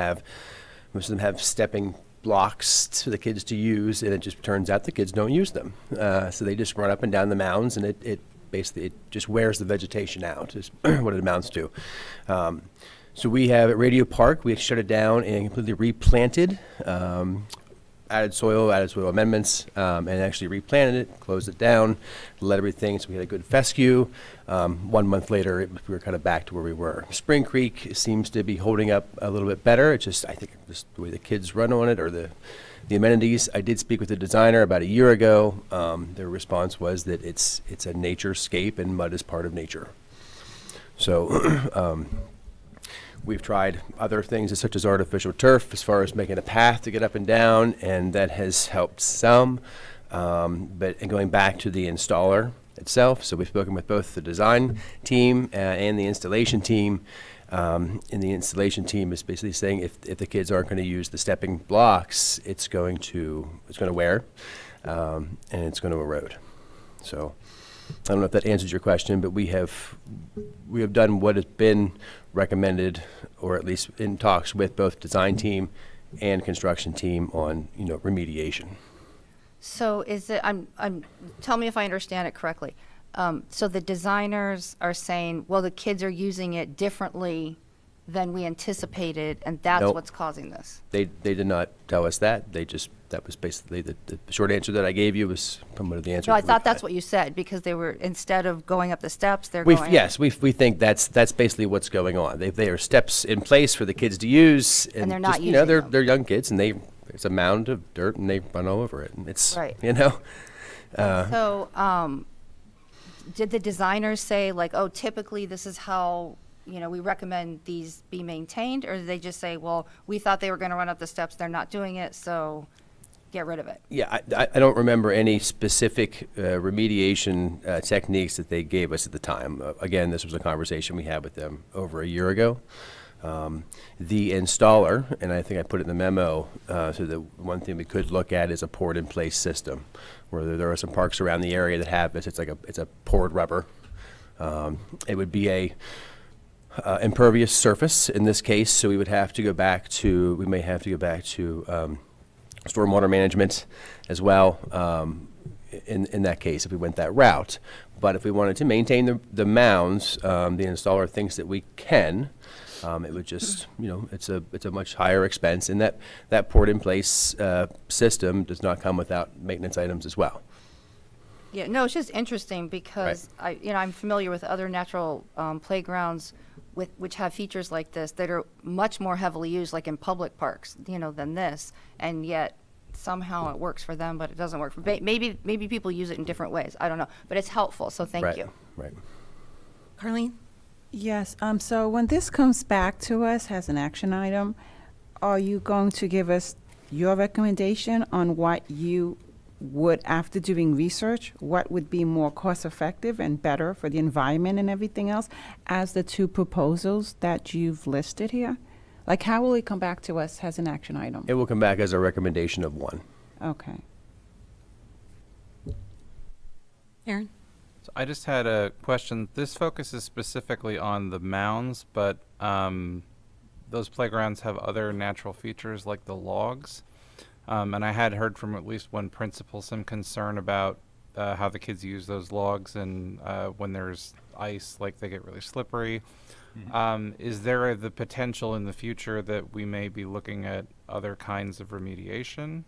most of them have stepping blocks for the kids to use, and it just turns out the kids don't use them. So they just run up and down the mounds, and it basically just wears the vegetation out, is what it amounts to. So we have at Radio Park, we shut it down and completely replanted, added soil amendments, and actually replanted it, closed it down, let everything, so we had a good fescue. 1 month later, we were kind of back to where we were. Spring Creek seems to be holding up a little bit better. It's just, I think, just the way the kids run on it, or the amenities. I did speak with the designer about a year ago. Their response was that it's a naturescape, and mud is part of nature. So we've tried other things such as artificial turf as far as making a path to get up and down, and that has helped some. But going back to the installer itself, so we've spoken with both the design team and the installation team. And the installation team is basically saying if the kids aren't going to use the stepping blocks, it's going to wear, and it's going to erode. So I don't know if that answers your question, but we have done what has been recommended, or at least in talks with both design team and construction team on, remediation. So is it, tell me if I understand it correctly. So the designers are saying, well, the kids are using it differently than we anticipated, and that's Nope. what's causing this. They did not tell us that. That was basically the short answer that I gave you was from one of the answers. No, I that thought we've that's had. what you said, because they were, instead of going up the steps, they're going. Yes, we think that's basically what's going on. They are steps in place for the kids to use, And they're not just, using them. they're young kids, and there's a mound of dirt, and they run all over it, and it's Right. So, did the designers say like, oh, typically this is how, we recommend these be maintained? Or did they just say, well, we thought they were going to run up the steps, they're not doing it, so get rid of it? Yeah, I don't remember any specific remediation techniques that they gave us at the time. Again, this was a conversation we had with them over a year ago. The installer, and I think I put it in the memo, so the one thing we could look at is a poured-in-place system, where there are some parks around the area that have this. It's a poured rubber. It would be a impervious surface in this case, so we may have to go back to stormwater management as well, in that case, if we went that route. But if we wanted to maintain the mounds, the installer thinks that we can. It would just, it's a much higher expense, and that poured-in-place system does not come without maintenance items as well. Yeah, no, it's just interesting because I'm familiar with other natural playgrounds which have features like this that are much more heavily used, like in public parks, than this, and yet somehow it works for them, but it doesn't work for, maybe people use it in different ways. I don't know, but it's helpful, so thank you. Right. Carlene? Yes, so when this comes back to us as an action item, are you going to give us your recommendation on what you would, after doing research, what would be more cost-effective and better for the environment and everything else as the two proposals that you've listed here? Like, how will it come back to us as an action item? It will come back as a recommendation of one. Okay. Aaron? So I just had a question. This focuses specifically on the mounds, but those playgrounds have other natural features like the logs. And I had heard from at least one principal some concern about how the kids use those logs, and when there's ice, like they get really slippery. Is there the potential in the future that we may be looking at other kinds of remediation?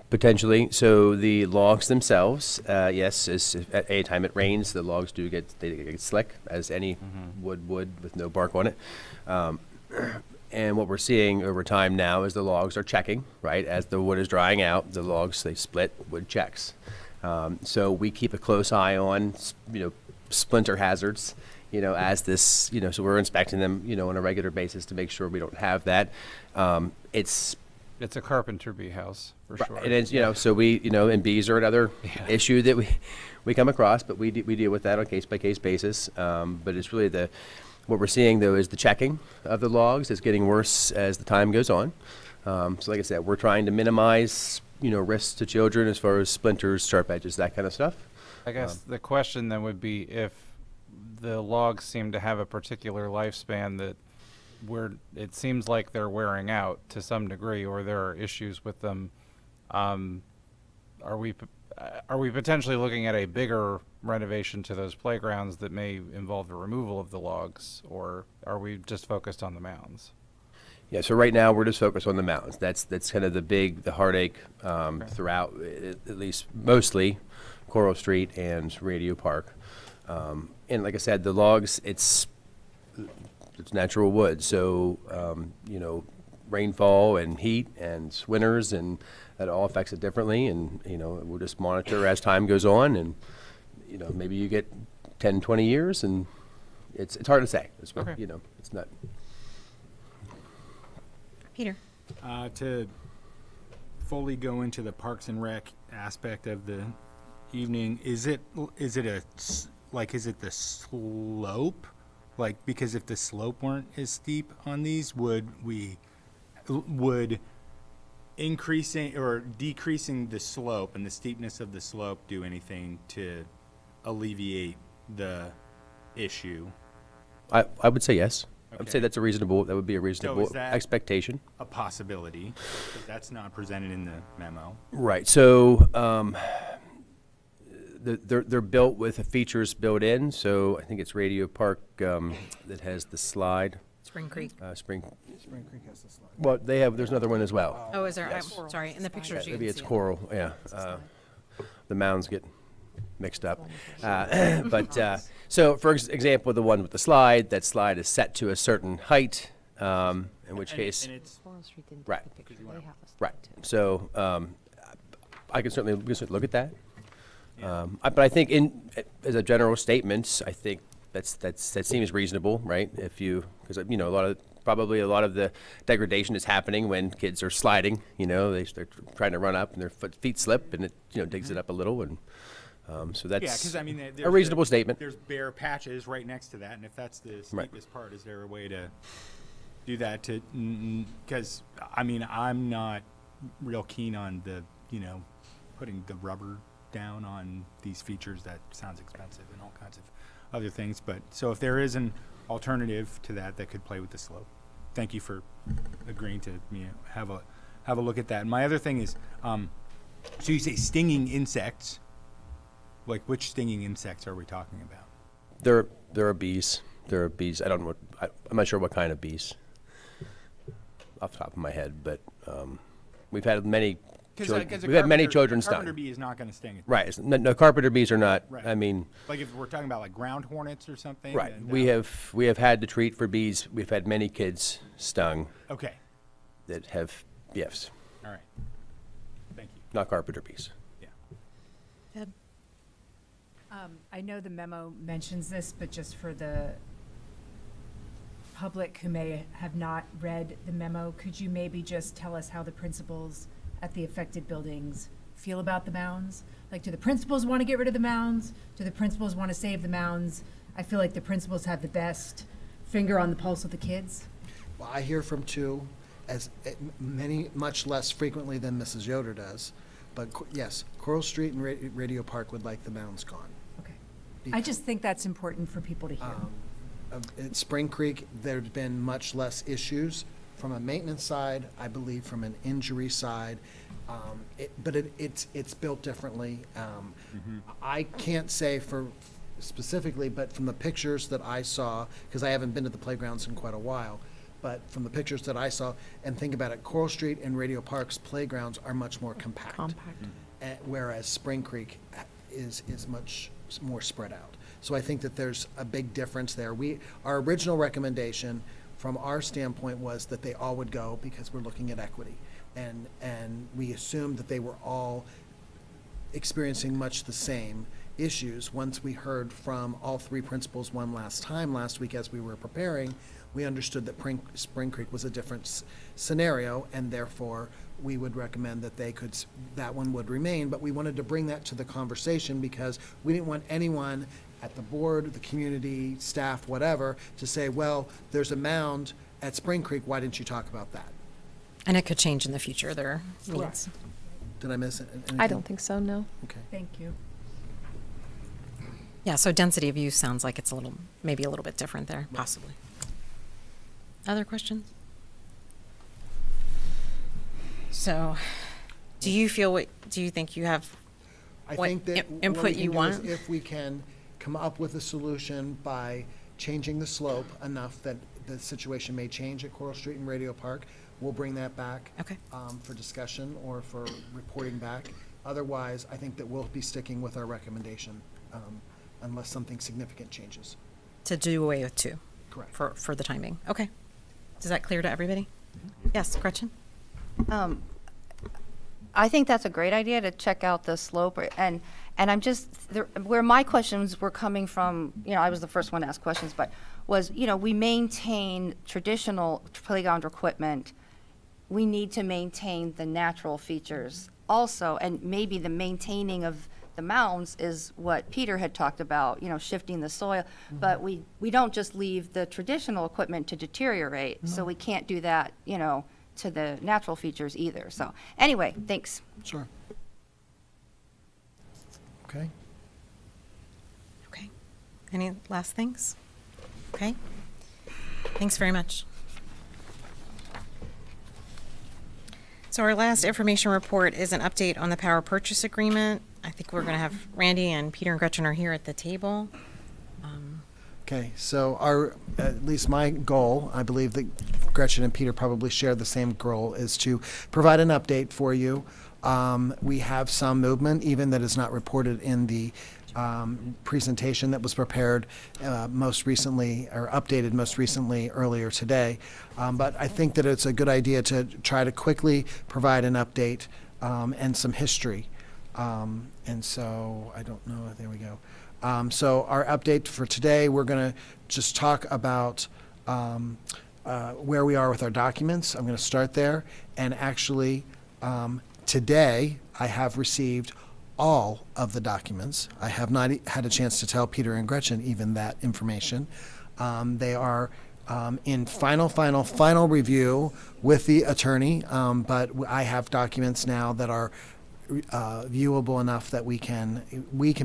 Potentially. So the logs themselves, yes, at any time it rains, the logs do get slick, as any wood would with no bark on it. And what we're seeing over time now is the logs are checking, right? As the wood is drying out, the logs, they split, wood checks. So we keep a close eye on, splinter hazards, as this, so we're inspecting them, on a regular basis to make sure we don't have that. It's a carpenter bee house, for sure. It is, so we, and bees are another issue that we come across, but we deal with that on case-by-case basis. But it's really what we're seeing, though, is the checking of the logs is getting worse as the time goes on. So like I said, we're trying to minimize, risks to children as far as splinters, sharp edges, that kind of stuff. I guess the question then would be if the logs seem to have a particular lifespan that it seems like they're wearing out to some degree, or there are issues with them. Are we potentially looking at a bigger renovation to those playgrounds that may involve the removal of the logs, or are we just focused on the mounds? Yeah, so right now we're just focused on the mountains. That's kind of the heartache throughout, at least mostly Coral Street and Radio Park. And like I said, the logs, it's natural wood, so rainfall and heat and winters, and that all affects it differently. And we'll just monitor as time goes on, and maybe you get 10, 20 years, and it's hard to say. It's not. Peter? To fully go into the Parks and Rec aspect of the evening, is it the slope Like, because if the slope weren't as steep on these, would increasing or decreasing the slope and the steepness of the slope do anything to alleviate the issue? I would say yes. I would say Okay. that would be a reasonable that- expectation. A possibility, 'cause that's not presented in the memo. Right, so, they're built with the features built in, so I think it's Radio Park, that has the slide, Spring Creek. Spring, Spring Creek has this slide. well, there's another one as well. Oh, is there? Yes. I'm sorry. In the pictures, you Maybe can it's see it. coral, yeah. The mounds get mixed up. But, so for example, the one with the slide, that slide is set to a certain height, in which case. And it's, Right. Right. So, we can certainly look at that. But I think as a general statement, I think that seems reasonable, right? Because, probably a lot of the degradation is happening when kids are sliding, they're trying to run up and their feet slip and it, digs it up a little and, so yeah, that's because I mean, a reasonable statement. There's bare patches right next to that, and if that's the Right. steepest part, is there a way to do that because, I mean, I'm not real keen on putting the rubber down on these features. That sounds expensive and all kinds of other things. But so if there is an alternative to that could play with the slope, thank you for agreeing to have a look at that. And my other thing is, so you say stinging insects. Like, which stinging insects are we talking about? There are bees. There are bees. I don't know I'm not sure what kind of bees off the top of my head, but, we've had many children stung. Carpenter bee is not going to sting. Right. No, carpenter bees are not. Right. I mean, Like if we're talking about like ground hornets or something. right. then We that- have had to treat for bees. We've had many kids stung Okay. that have, yes, All right. Thank you. not carpenter bees. Yeah. Deb? I know the memo mentions this, but just for the public who may have not read the memo, could you maybe just tell us how the principals at the affected buildings feel about the mounds? Like, do the principals want to get rid of the mounds? Do the principals want to save the mounds? I feel like the principals have the best finger on the pulse of the kids. Well, I hear from two, much less frequently than Mrs. Yoder does. But yes, Coral Street and Radio Park would like the mounds gone. Okay. I just think that's important for people to hear. At Spring Creek, there's been much less issues from a maintenance side, I believe from an injury side. But it's built differently. I can't say for specifically, but from the pictures that I saw, because I haven't been to the playgrounds in quite a while, but from the pictures that I saw, and think about it, Coral Street and Radio Park's playgrounds are much more compact. Whereas Spring Creek is much more spread out. So I think that there's a big difference there. Our original recommendation from our standpoint was that they all would go because we're looking at equity. And we assumed that they were all experiencing much the same issues. Once we heard from all three principals one last week as we were preparing, we understood that Spring Creek was a different scenario, and therefore we would recommend that that one would remain. But we wanted to bring that to the conversation because we didn't want anyone at the board, the community, staff, whatever, to say, well, there's a mound at Spring Creek, why didn't you talk about that? And it could change in the future, their needs. Did I miss anything? I don't think so, no. Okay. Thank you. Yeah, so density of use sounds like it's maybe a little bit different there, possibly. Other questions? So, do you think you have I what think that input what we you can do is want? if we can come up with a solution by changing the slope enough that the situation may change at Coral Street and Radio Park, we'll bring that back. Okay. For discussion or for reporting back. Otherwise, I think that we'll be sticking with our recommendation, unless something significant changes. To do away with two? Correct. For the timing. Okay. Is that clear to everybody? Yes, Gretchen? I think that's a great idea to check out the slope, and I'm just, where my questions were coming from, I was the first one to ask questions, but was, we maintain traditional playground equipment. We need to maintain the natural features also, and maybe the maintaining of the mounds is what Peter had talked about, shifting the soil. But we don't just leave the traditional equipment to deteriorate, so we can't do that, to the natural features either. So anyway, thanks. Sure. Okay. Okay. Any last things? Okay. Thanks very much. So our last information report is an update on the power purchase agreement. I think we're going to have Randy and Peter and Gretchen are here at the table. Okay, so at least my goal, I believe that Gretchen and Peter probably share the same goal, is to provide an update for you. We have some movement, even that is not reported in the presentation that was prepared most recently, or updated most recently earlier today. But I think that it's a good idea to try to quickly provide an update and some history. And so I don't know, there we go. So our update for today, we're going to just talk about where we are with our documents. I'm going to start there. And actually, today, I have received all of the documents. I have not had a chance to tell Peter and Gretchen even that information. They are in final review with the attorney, but I have documents now that are viewable enough that we can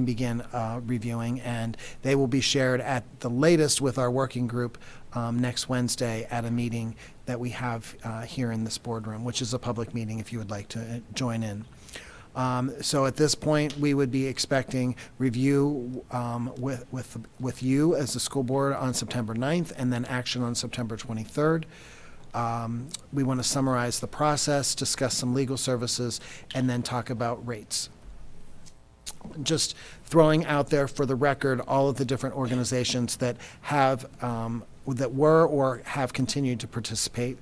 begin reviewing, and they will be shared at the latest with our working group next Wednesday at a meeting that we have here in this boardroom, which is a public meeting if you would like to join in. So at this point, we would be expecting review with you as the school board on September 9th, and then action on September 23rd. We want to summarize the process, discuss some legal services, and then talk about rates. Just throwing out there for the record all of the different organizations that have, that were or have continued to participate.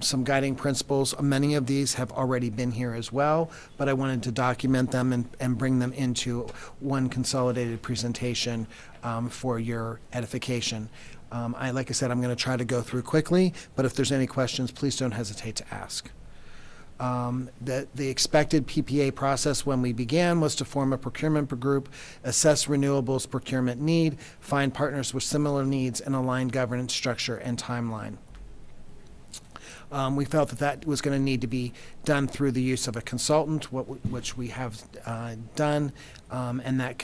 Some guiding principles, many of these have already been here as well, but I wanted to document them and bring them into one consolidated presentation for your edification. Like I said, I'm going to try to go through quickly, but if there's any questions, please don't hesitate to ask. The expected PPA process when we began was to form a procurement group, assess renewables procurement need, find partners with similar needs, and align governance structure and timeline. We felt that was going to need to be done through the use of a consultant, which we have done, and that he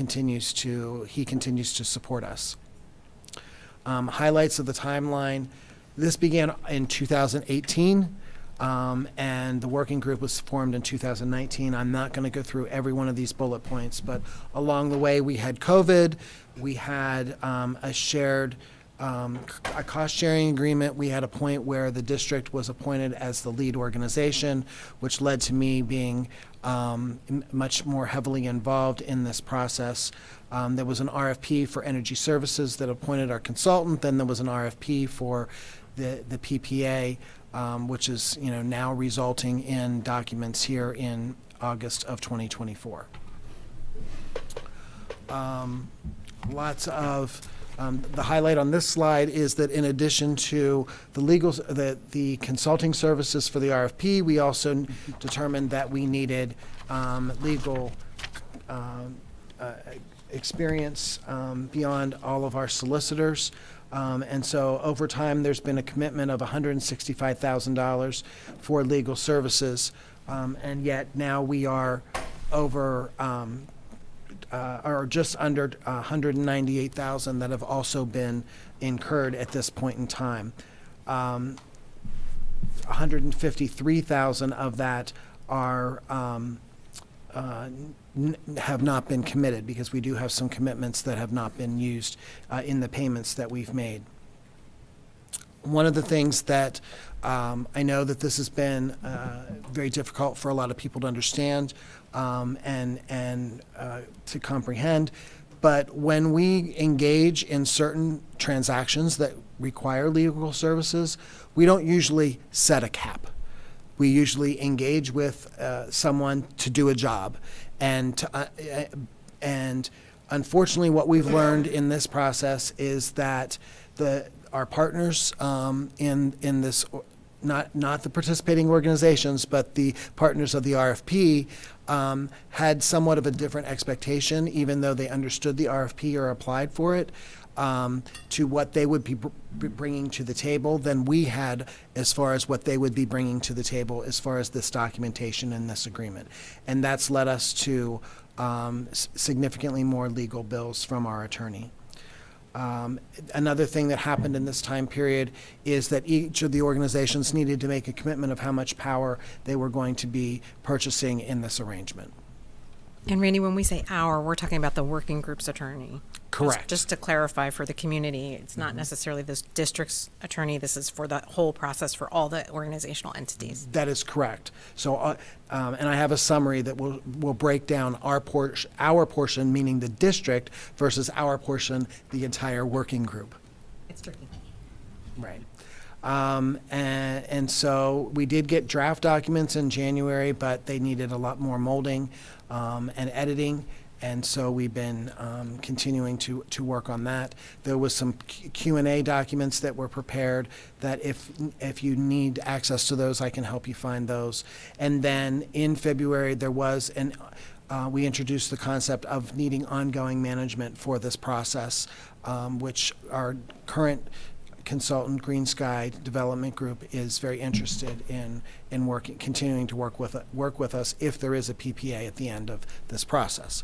continues to support us. Highlights of the timeline. This began in 2018, and the working group was formed in 2019. I'm not going to go through every one of these bullet points, but along the way we had COVID, we had a cost-sharing agreement. We had a point where the district was appointed as the lead organization, which led to me being much more heavily involved in this process. There was an RFP for energy services that appointed our consultant. Then there was an RFP for the PPA, which is now resulting in documents here in August of 2024. Lots of the highlight on this slide is that in addition to the consulting services for the RFP, we also determined that we needed legal experience beyond all of our solicitors. And so over time, there's been a commitment of $165,000 for legal services. And yet now we are over or just under $198,000 that have also been incurred at this point in time. $153,000 of that are have not been committed, because we do have some commitments that have not been used in the payments that we've made. One of the things that I know that this has been very difficult for a lot of people to understand and to comprehend, but when we engage in certain transactions that require legal services, we don't usually set a cap. We usually engage with someone to do a job, and unfortunately, what we've learned in this process is that our partners in not the participating organizations, but the partners of the RFP had somewhat of a different expectation, even though they understood the RFP or applied for it, to what they would be bringing to the table than we had as far as what they would be bringing to the table as far as this documentation and this agreement. And that's led us to significantly more legal bills from our attorney. Another thing that happened in this time period is that each of the organizations needed to make a commitment of how much power they were going to be purchasing in this arrangement. And Randy, when we say our, we're talking about the working group's attorney. Correct. Just to clarify for the community, it's not necessarily this district's attorney. This is for the whole process for all the organizational entities. That is correct. So, and I have a summary that will break down our portion, meaning the district, versus our portion, the entire working group. It's tricky. Right. And so we did get draft documents in January, but they needed a lot more molding and editing. And so we've been continuing to work on that. There was some Q&A documents that were prepared that if you need access to those, I can help you find those. And then in February, there was we introduced the concept of needing ongoing management for this process, which our current consultant, Green Sky Development Group, is very interested in continuing to work with us if there is a PPA at the end of this process.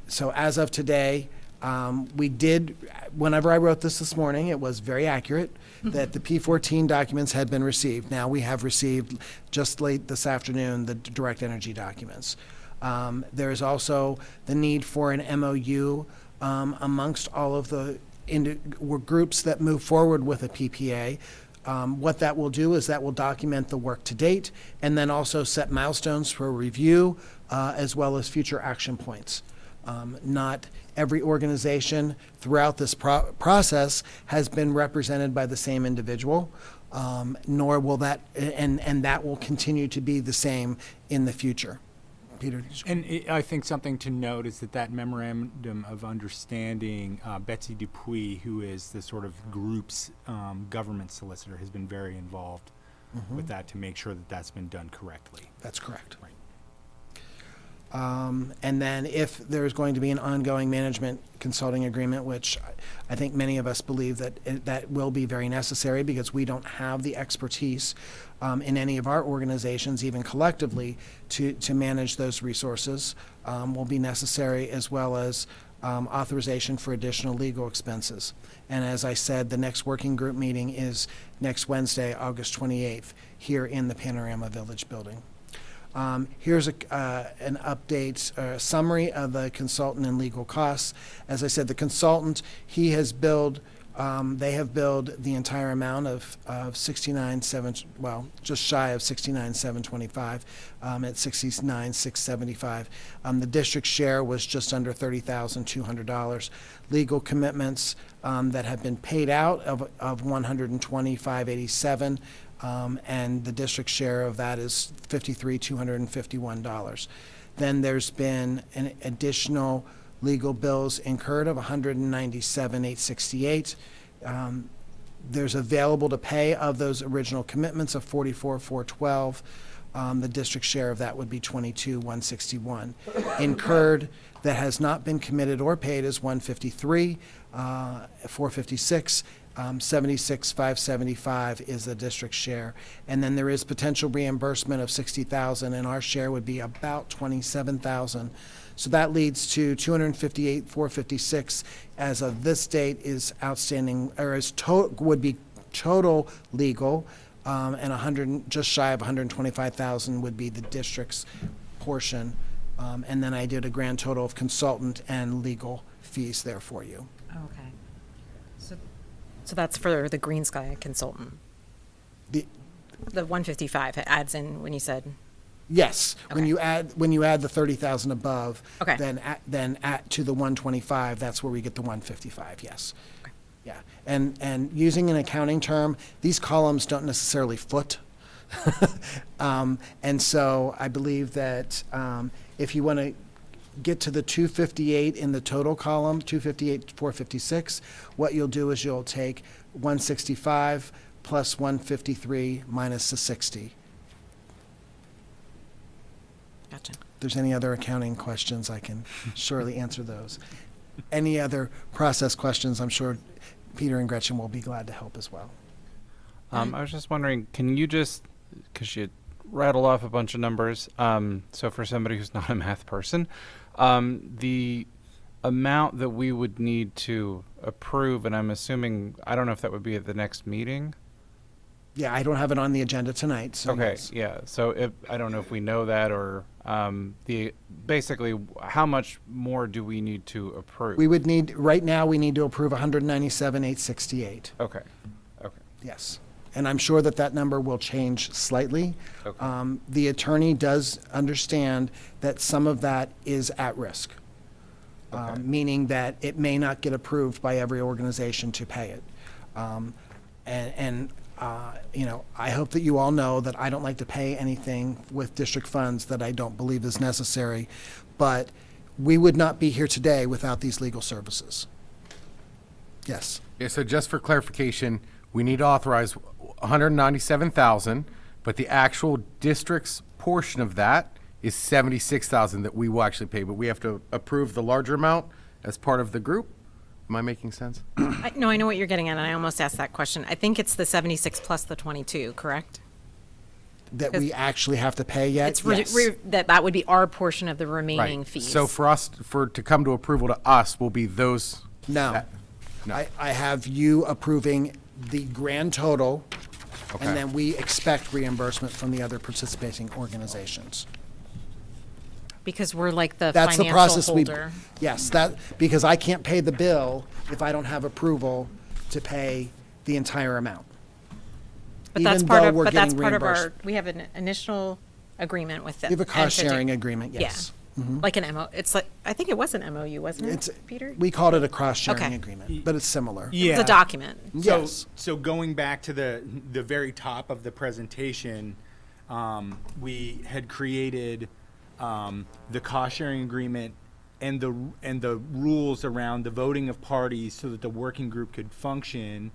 So as of today, whenever I wrote this morning, it was very accurate that the P14 documents had been received. Now we have received, just late this afternoon, the direct energy documents. There is also the need for an MOU amongst all of the groups that move forward with a PPA. What that will do is that will document the work to date and then also set milestones for review as well as future action points. Not every organization throughout this process has been represented by the same individual, nor will that, and that will continue to be the same in the future. Peter? And I think something to note is that memorandum of understanding, Betsy Dupuy, who is the sort of group's government solicitor, has been very involved with that to make sure that that's been done correctly. That's correct. Right. And then if there's going to be an ongoing management consulting agreement, which I think many of us believe that will be very necessary because we don't have the expertise in any of our organizations, even collectively, to manage those resources, will be necessary, as well as authorization for additional legal expenses. And as I said, the next working group meeting is next Wednesday, August 28th, here in the Panorama Village building. Here's an update, summary of the consultant and legal costs. As I said, the consultant, they have billed the entire amount of just shy of $69,725 at $69,675. The district share was just under $30,200. Legal commitments that have been paid out of $125,887. And the district share of that is $53,251. Then there's been an additional legal bills incurred of $197,868. There's available to pay of those original commitments of $44,412. The district share of that would be $22,161. Incurred that has not been committed or paid is $153,456. $76,575 is the district share. And then there is potential reimbursement of $60,000, and our share would be about $27,000. So that leads to $258,456 as of this date is outstanding, or would be total legal, and just shy of $125,000 would be the district's portion. And then I did a grand total of consultant and legal fees there for you. Okay. So that's for the Green Sky consultant. The 155 it adds in when you said. Yes, Okay. when you add the 30,000 above, Okay. then add to the 125, that's where we get the 155. Yes. Okay. Yeah, and using an accounting term, these columns don't necessarily foot. And so I believe that if you want to get to the 258 in the total column, 258, 456, what you'll do is you'll take 165 plus 153 minus the 60. Gotcha. If there's any other accounting questions, I can surely answer those. Any other process questions, I'm sure Peter and Gretchen will be glad to help as well. I was just wondering, can you just, because you rattle off a bunch of numbers, so for somebody who's not a math person, the amount that we would need to approve, and I'm assuming, I don't know if that would be at the next meeting? Yeah, I don't have it on the agenda tonight, so Okay, yes. yeah, so if, I don't know if we know that, or basically, how much more do we need to approve? We would need, right now, we need to approve 197,868. Okay, okay. Yes. And I'm sure that that number will change slightly. Okay. The attorney does understand that some of that is at risk, Okay. meaning that it may not get approved by every organization to pay it. You know, I hope that you all know that I don't like to pay anything with district funds that I don't believe is necessary, but we would not be here today without these legal services. Yes. Yeah, so just for clarification, we need to authorize 197,000, but the actual district's portion of that is 76,000 that we will actually pay, but we have to approve the larger amount as part of the group. Am I making sense? No, I know what you're getting at, and I almost asked that question. I think it's the 76 plus the 22, correct? That we actually have to pay yet? It's Yes. that would be our portion of the remaining Right. fees. So for us, to come to approval to us will be those. No. No. I have you approving the grand total, Okay. and then we expect reimbursement from the other participating organizations. Because we're like the That's the financial process we. holder. Yes, because I can't pay the bill if I don't have approval to pay the entire amount. But that's Even part though of, we're but that's getting part of our, reimbursed. we have an initial agreement with them. We have a cost entity. sharing agreement, yes. Mhm. Like an it's like, I think it was an MOU, wasn't It's, it, Peter? we called it a cost-sharing Okay. agreement, but it's similar. Yeah. It's a document. Yes. So going back to the very top of the presentation, we had created the cost sharing agreement and the rules around the voting of parties so that the working group could function.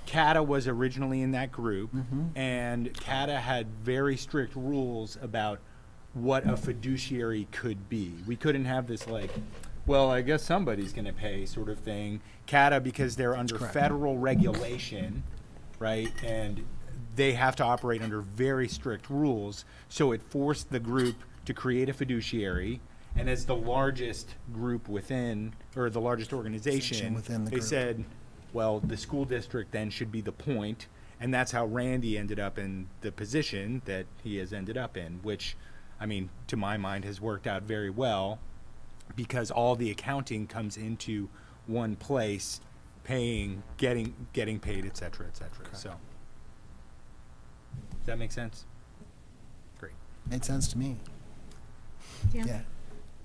CATA was originally in that group, and CATA had very strict rules about what a fiduciary could be. We couldn't have this like, well, I guess somebody's going to pay sort of thing. CATA, because they're under correct. federal regulation, right, and they have to operate under very strict rules, so it forced the group to create a fiduciary, and as the largest group within, or the largest organization, within the they group. said, well, the school district then should be the point, and that's how Randy ended up in the position that he has ended up in, which, I mean, to my mind, has worked out very well, because all the accounting comes into one place, paying, getting paid, et cetera, so. Does that make sense? Great. Made sense to me. Yeah.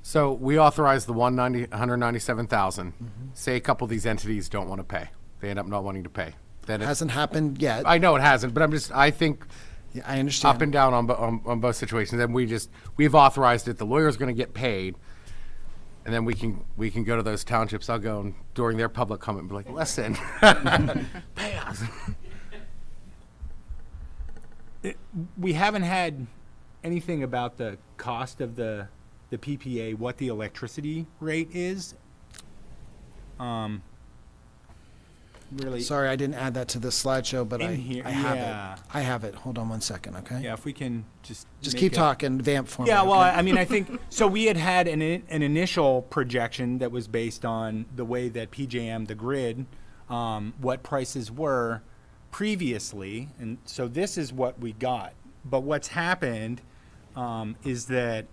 So we authorize the 197,000. Say a couple of these entities don't want to pay. They end up not wanting to pay. Then Hasn't happened yet. I know it hasn't, but I think Yeah, I understand. up and down on both situations. And we've authorized it. The lawyer's going to get paid. And then we can go to those townships. I'll go and during their public comment and be like, listen, pay us. We haven't had anything about the cost of the PPA, what the electricity rate is. Really. Sorry, I didn't add that to this slideshow, but In I here, have yeah. it. I have it. Hold on one second, okay? Yeah, if we can just Just make keep it- talking, vamp for me. Yeah, well, okay? I mean, I think so. We had an initial projection that was based on the way that PJM, the grid, what prices were previously, and so this is what we got. But what's happened is that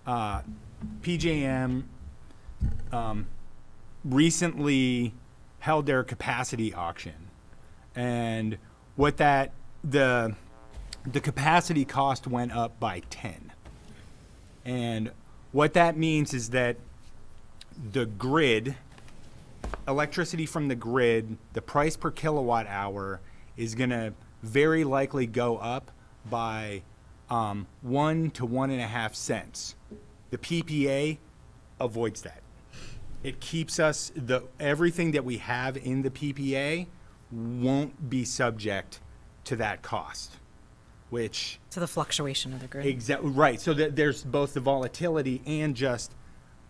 PJM recently held their capacity auction, and what that the capacity cost went up by 10. And what that means is that the grid, electricity from the grid, the price per kilowatt hour is going to very likely go up by 1 to 1.5 cents. The PPA avoids that. It keeps us, everything that we have in the PPA won't be subject to that cost, which. To the fluctuation of the grid. Exactly, right. So that there's both the volatility and just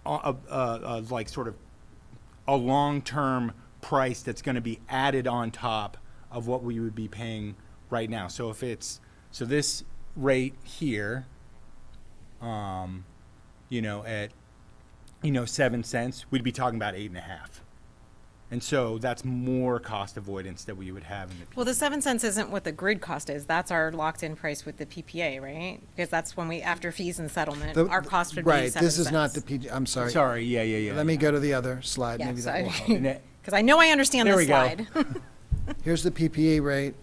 like sort of a long-term price that's going to be added on top of what we would be paying right now. So if it's, so this rate here, you know, at, 7 cents, we'd be talking about 8.5. And so that's more cost avoidance that we would have in the PPA. Well, the 7 cents isn't what the grid cost is. That's our locked-in price with the PPA, right? Because that's when we, after fees and settlement, our cost would be 7 cents. Right, this is not the PG, I'm sorry. Sorry, yeah. Let me go to the other slide, maybe Yes, that will help. because I know I understand There this we go. slide. Here's the PPA rate.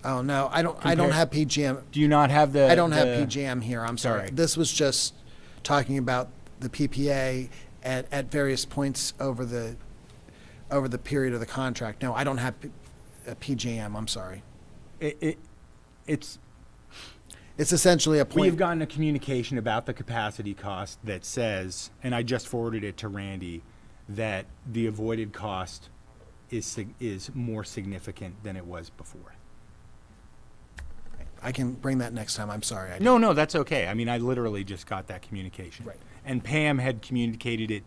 Oh, no, I don't have PGM. Do you not have the? I don't have PGM here, I'm sorry. Sorry. This was just talking about the PPA at various points over the period of the contract. No, I don't have a PGM, I'm sorry. It's essentially a point. We have gotten a communication about the capacity cost that says, and I just forwarded it to Randy, that the avoided cost is more significant than it was before. I can bring that next time, I'm sorry. No, that's okay. I mean, I literally just got that communication. Right. And Pam had communicated it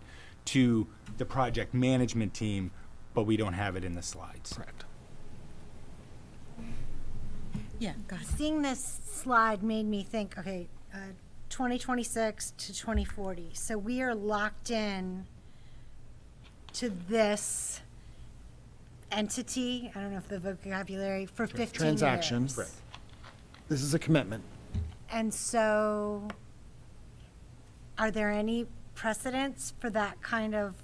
to the project management team, but we don't have it in the slides. Correct. Yeah, go ahead. Seeing this slide made me think, okay, 2026 to 2040. So we are locked in to this entity, I don't know if the vocabulary, for 15 Transaction. years. Correct. This is a commitment. And so are there any precedents for that kind of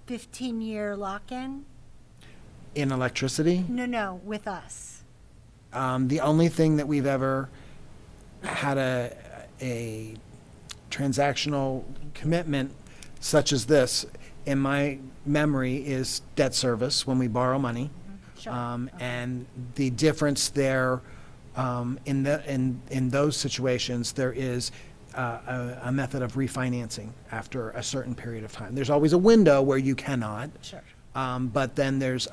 15-year lock-in? In electricity, No, with us. the only thing that we've ever had a transactional commitment such as this, in my memory, is debt service when we borrow money. Sure. And the difference there, in those situations, there is a method of refinancing after a certain period of time. There's always a window where you cannot. Sure. But then there's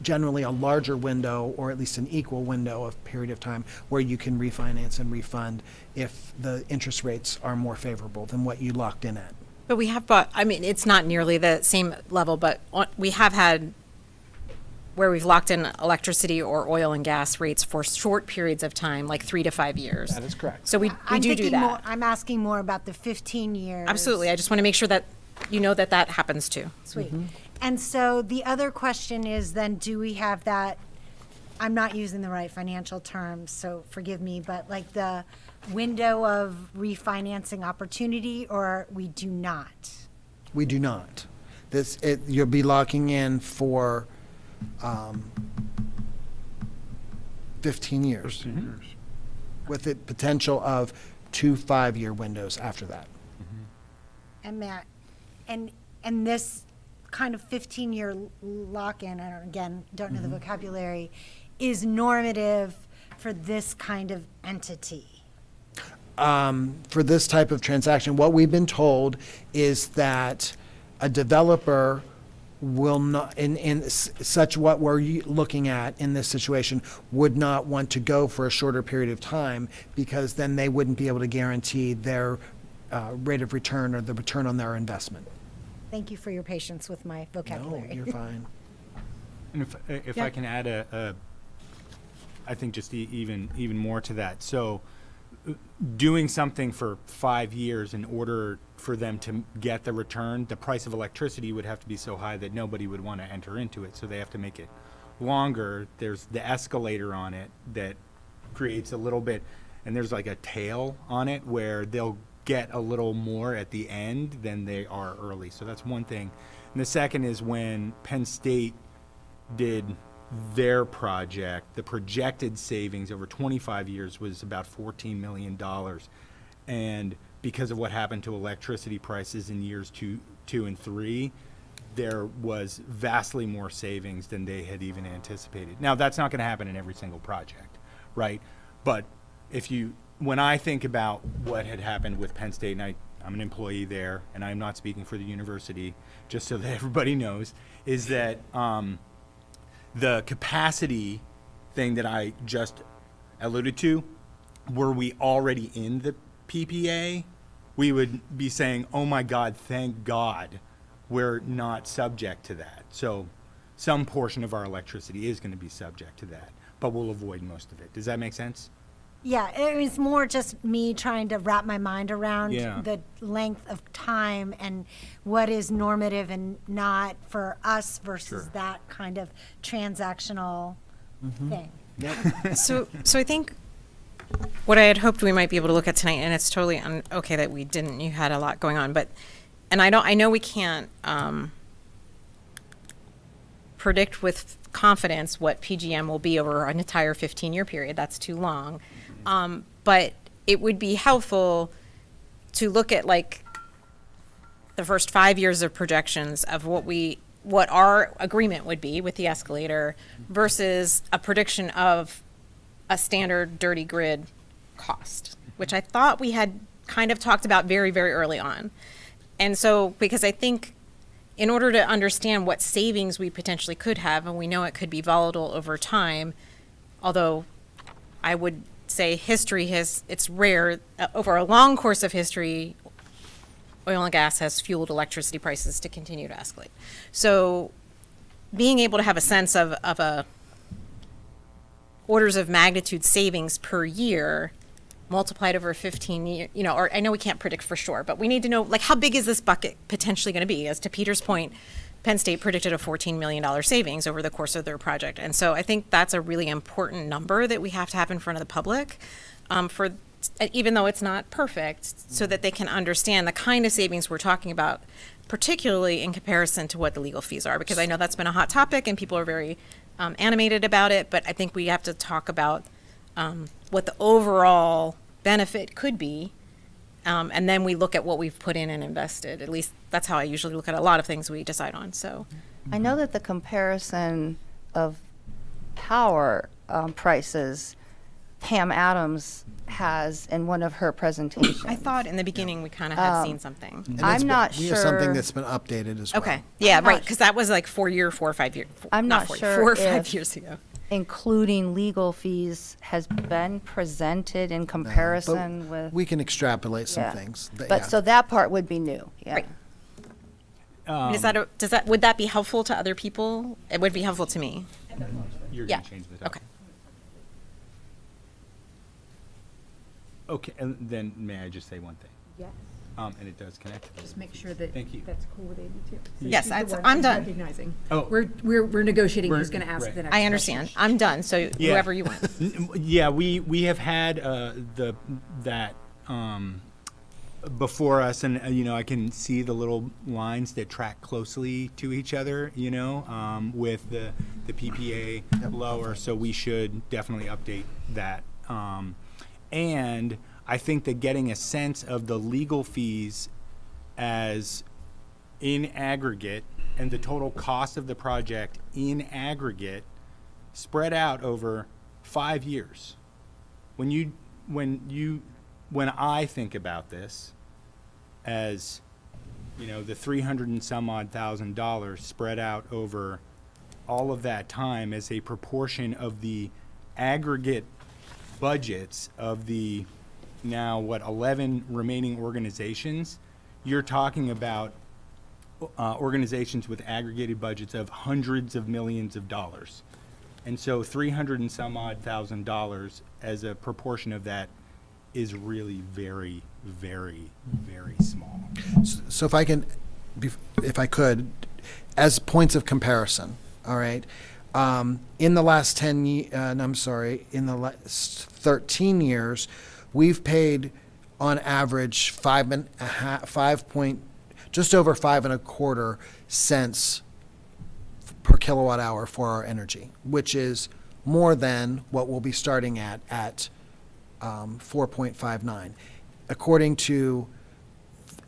generally a larger window, or at least an equal window of period of time where you can refinance and refund if the interest rates are more favorable than what you locked in at. But we have bought, I mean, it's not nearly the same level, but we have had where we've locked in electricity or oil and gas rates for short periods of time, like 3 to 5 years. That is correct. So we I'm do thinking that. I'm asking more about the 15 years. Absolutely. I just want to make sure that you know that that happens too. Sweet. And so the other question is then, do we have that, I'm not using the right financial terms, so forgive me, but like the window of refinancing opportunity, or we do not? We do not. You'll be locking in for 15 years. 15 years. With the potential of 2 5-year windows after that. And Matt, and this kind of 15-year lock-in, I don't know the vocabulary, is normative for this kind of entity? For this type of transaction, what we've been told is that a developer will not, in such what we're looking at in this situation, would not want to go for a shorter period of time, because then they wouldn't be able to guarantee their rate of return or the return on their investment. Thank you for your patience with my vocabulary. No, you're fine. And if I can add I think just even more to that. So doing something for 5 years in order for them to get the return, the price of electricity would have to be so high that nobody would want to enter into it. So they have to make it longer. There's the escalator on it that creates a little bit, and there's like a tail on it where they'll get a little more at the end than they are early. So that's one thing. And the second is when Penn State did their project, the projected savings over 25 years was about $14 million. And because of what happened to electricity prices in years two and 3, there was vastly more savings than they had even anticipated. Now, that's not going to happen in every single project, right? But when I think about what had happened with Penn State, and I'm an employee there, and I'm not speaking for the university, just so that everybody knows, is that the capacity thing that I just alluded to, were we already in the PPA, we would be saying, oh my God, thank God we're not subject to that. So some portion of our electricity is going to be subject to that, but we'll avoid most of it. Does that make sense? Yeah, it's more just me trying to wrap my mind around Yeah. the length of time and what is normative and not for us versus Sure. that kind of transactional thing. So I think what I had hoped we might be able to look at tonight, and it's totally okay that we didn't. You had a lot going on, but I know we can't predict with confidence what PGM will be over an entire 15-year period. That's too long. But it would be helpful to look at like the first 5 years of projections of what our agreement would be with the escalator versus a prediction of a standard dirty grid cost, which I thought we had kind of talked about very, very early on. And so, because I think in order to understand what savings we potentially could have, and we know it could be volatile over time, although I would say it's rare, over a long course of history, oil and gas has fueled electricity prices to continue to escalate. So being able to have a sense of a orders of magnitude savings per year multiplied over 15 years, or I know we can't predict for sure, but we need to know, like, how big is this bucket potentially going to be? As to Peter's point, Penn State predicted a $14 million savings over the course of their project. And so I think that's a really important number that we have to have in front of the public even though it's not perfect, so that they can understand the kind of savings we're talking about, particularly in comparison to what the legal fees are, because I know that's been a hot topic and people are very animated about it, but I think we have to talk about what the overall benefit could be, and then we look at what we've put in and invested. At least that's how I usually look at a lot of things we decide on. So I know that the comparison of power prices, Pam Adams has in one of her presentations. I thought in the beginning we kind of had seen something. And I'm not We sure. have something that's been updated as well. Okay, yeah, I'm not right, because that was like 4 or 5 years. I'm not four, sure 4 or 5 if years ago. including legal fees has been presented in comparison with. We can extrapolate some Yeah. things. But so that part would be new, yeah. Right. Would that be helpful to other people? It would be helpful to me. You're Yeah. going to change the topic. Okay. Okay, and then may I just say one thing? Yes. And it does connect to this. Just make sure that Thank you. that's cool with Amy too. So Yes, she's the one I'm who's done. Recognizing. Oh. We're negotiating who's We're- going to ask right. the next I question. understand. I'm done, so whoever you want. Yeah, we have had that before us, and I can see the little lines that track closely to each other. With the PPA lower, so we should definitely update that. And I think that getting a sense of the legal fees as in aggregate and the total cost of the project in aggregate spread out over 5 years. When I think about this as, the 300 and some odd $1,000 spread out over all of that time as a proportion of the aggregate budgets of the now 11 remaining organizations, you're talking about organizations with aggregated budgets of hundreds of millions of dollars. And so 300 and some odd $1,000 as a proportion of that is really very, very, very small. So if I could, as points of comparison, all right, in the last 13 years, we've paid on average just over 5.25 cents per kilowatt hour for our energy, which is more than what we'll be starting at 4.59. According to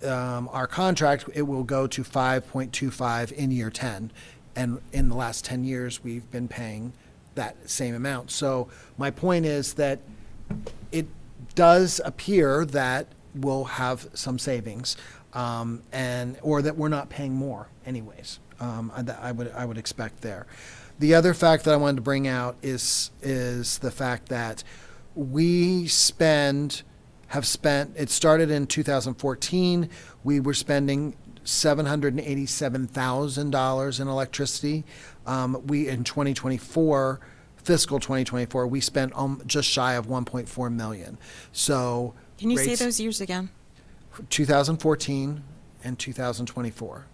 our contract, it will go to 5.25 in year 10. And in the last 10 years, we've been paying that same amount. So my point is that it does appear that we'll have some savings, or that we're not paying more anyways. I would expect there. The other fact that I wanted to bring out is the fact that we have spent, it started in 2014, we were spending $787,000 in electricity. In 2024, fiscal 2024, we spent just shy of 1.4 million. So Can you say those years again? 2014 and 2024.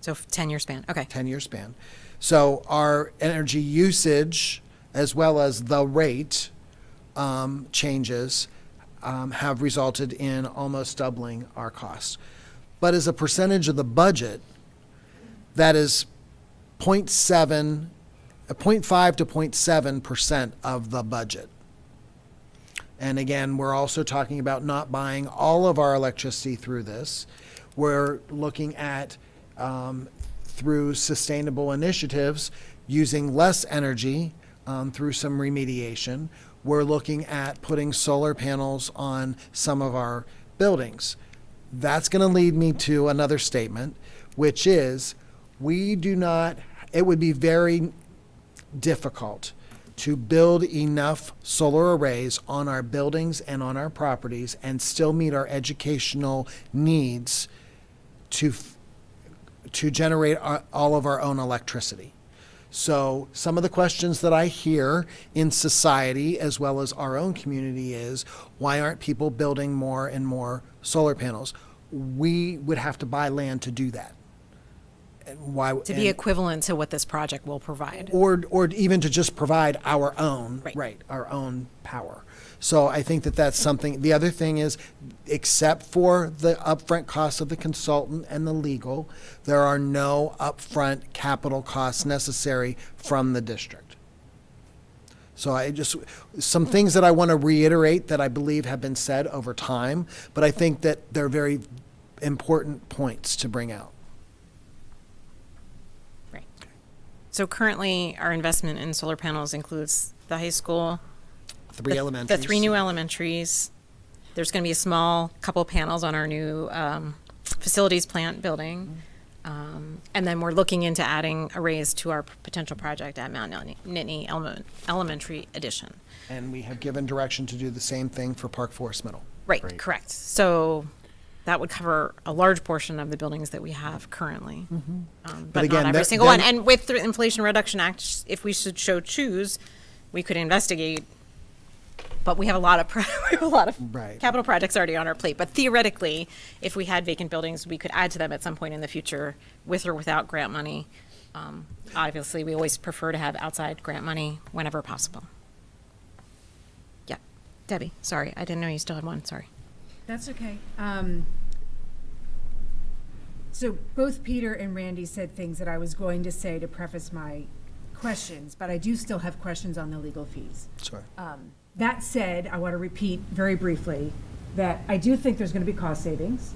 So 10-year span, okay. 10-year span. So our energy usage, as well as the rate changes, have resulted in almost doubling our costs. But as a percentage of the budget, that is 0.5 to 0.7% of the budget. And again, we're also talking about not buying all of our electricity through this. We're looking at, through sustainable initiatives, using less energy through some remediation. We're looking at putting solar panels on some of our buildings. That's going to lead me to another statement, which is it would be very difficult to build enough solar arrays on our buildings and on our properties and still meet our educational needs to generate all of our own electricity. So some of the questions that I hear in society as well as our own community is, why aren't people building more and more solar panels? We would have to buy land to do that. To be equivalent to what this project will provide. Or even to just provide our own, our own power. So I think that that's something. The other thing is, except for the upfront costs of the consultant and the legal, there are no upfront capital costs necessary from the district. So some things that I want to reiterate that I believe have been said over time, but I think that they're very important points to bring out. Right. So currently, our investment in solar panels includes the high school, the 3 new elementaries. There's going to be a small couple panels on our new facilities plant building. And then we're looking into adding arrays to our potential project at Mount Nittany Elementary Addition. And we have given direction to do the same thing for Park Forest Middle. Right, correct. So that would cover a large portion of the buildings that we have currently. But again, not every single one. And with the Inflation Reduction Act, if we should choose, we could investigate. But we have a lot of capital projects already on our plate. But theoretically, if we had vacant buildings, we could add to them at some point in the future, with or without grant money. Obviously, we always prefer to have outside grant money whenever possible. Yeah, Debbie, sorry, I didn't know you still had one. Sorry. That's okay. So both Peter and Randy said things that I was going to say to preface my questions, but I do still have questions on the legal fees. Sure. That said, I want to repeat very briefly that I do think there's going to be cost savings.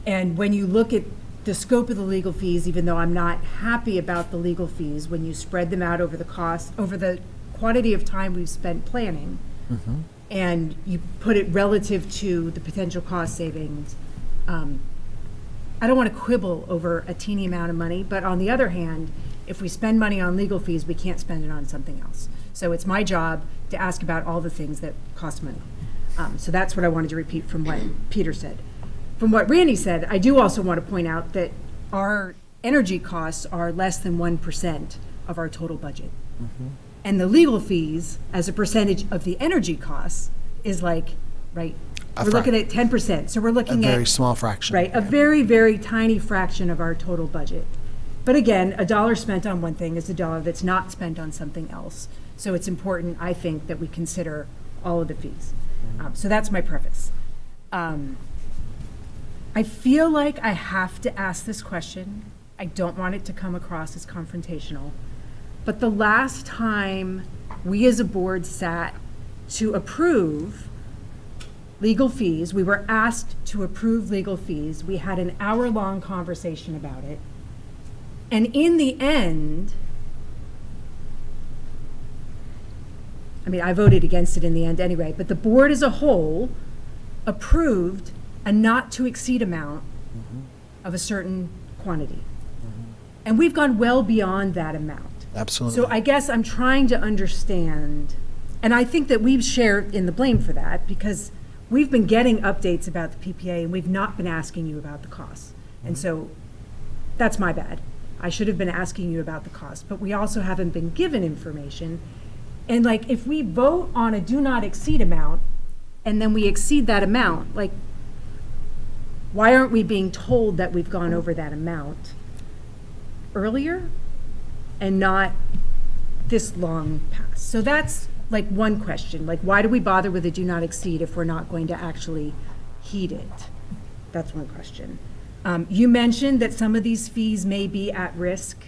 And when you look at the scope of the legal fees, even though I'm not happy about the legal fees, when you spread them out over the quantity of time we've spent planning, and you put it relative to the potential cost savings, I don't want to quibble over a teeny amount of money, but on the other hand, if we spend money on legal fees, we can't spend it on something else. So it's my job to ask about all the things that cost money. So that's what I wanted to repeat from what Peter said. From what Randy said, I do also want to point out that our energy costs are less than 1% of our total budget. And the legal fees, as a percentage of the energy costs, is we're looking at 10%. So we're looking at a very small fraction. Right, a very, very tiny fraction of our total budget. But again, a dollar spent on one thing is a dollar that's not spent on something else. So it's important, I think, that we consider all of the fees. So that's my preface. I feel like I have to ask this question. I don't want it to come across as confrontational. But the last time we as a board sat to approve legal fees, we were asked to approve legal fees. We had an hour-long conversation about it. And in the end, I voted against it in the end anyway, but the board as a whole approved a not-to-exceed amount of a certain quantity. And we've gone well beyond that amount. Absolutely. So I guess I'm trying to understand, and I think that we share in the blame for that, because we've been getting updates about the PPA, and we've not been asking you about the costs. And so that's my bad. I should have been asking you about the cost, but we also haven't been given information. And like, if we vote on a do not exceed amount, and then we exceed that amount, like, why aren't we being told that we've gone over that amount earlier and not this long past? So that's like one question, like, why do we bother with a do not exceed if we're not going to actually heed it? That's one question. You mentioned that some of these fees may be at risk.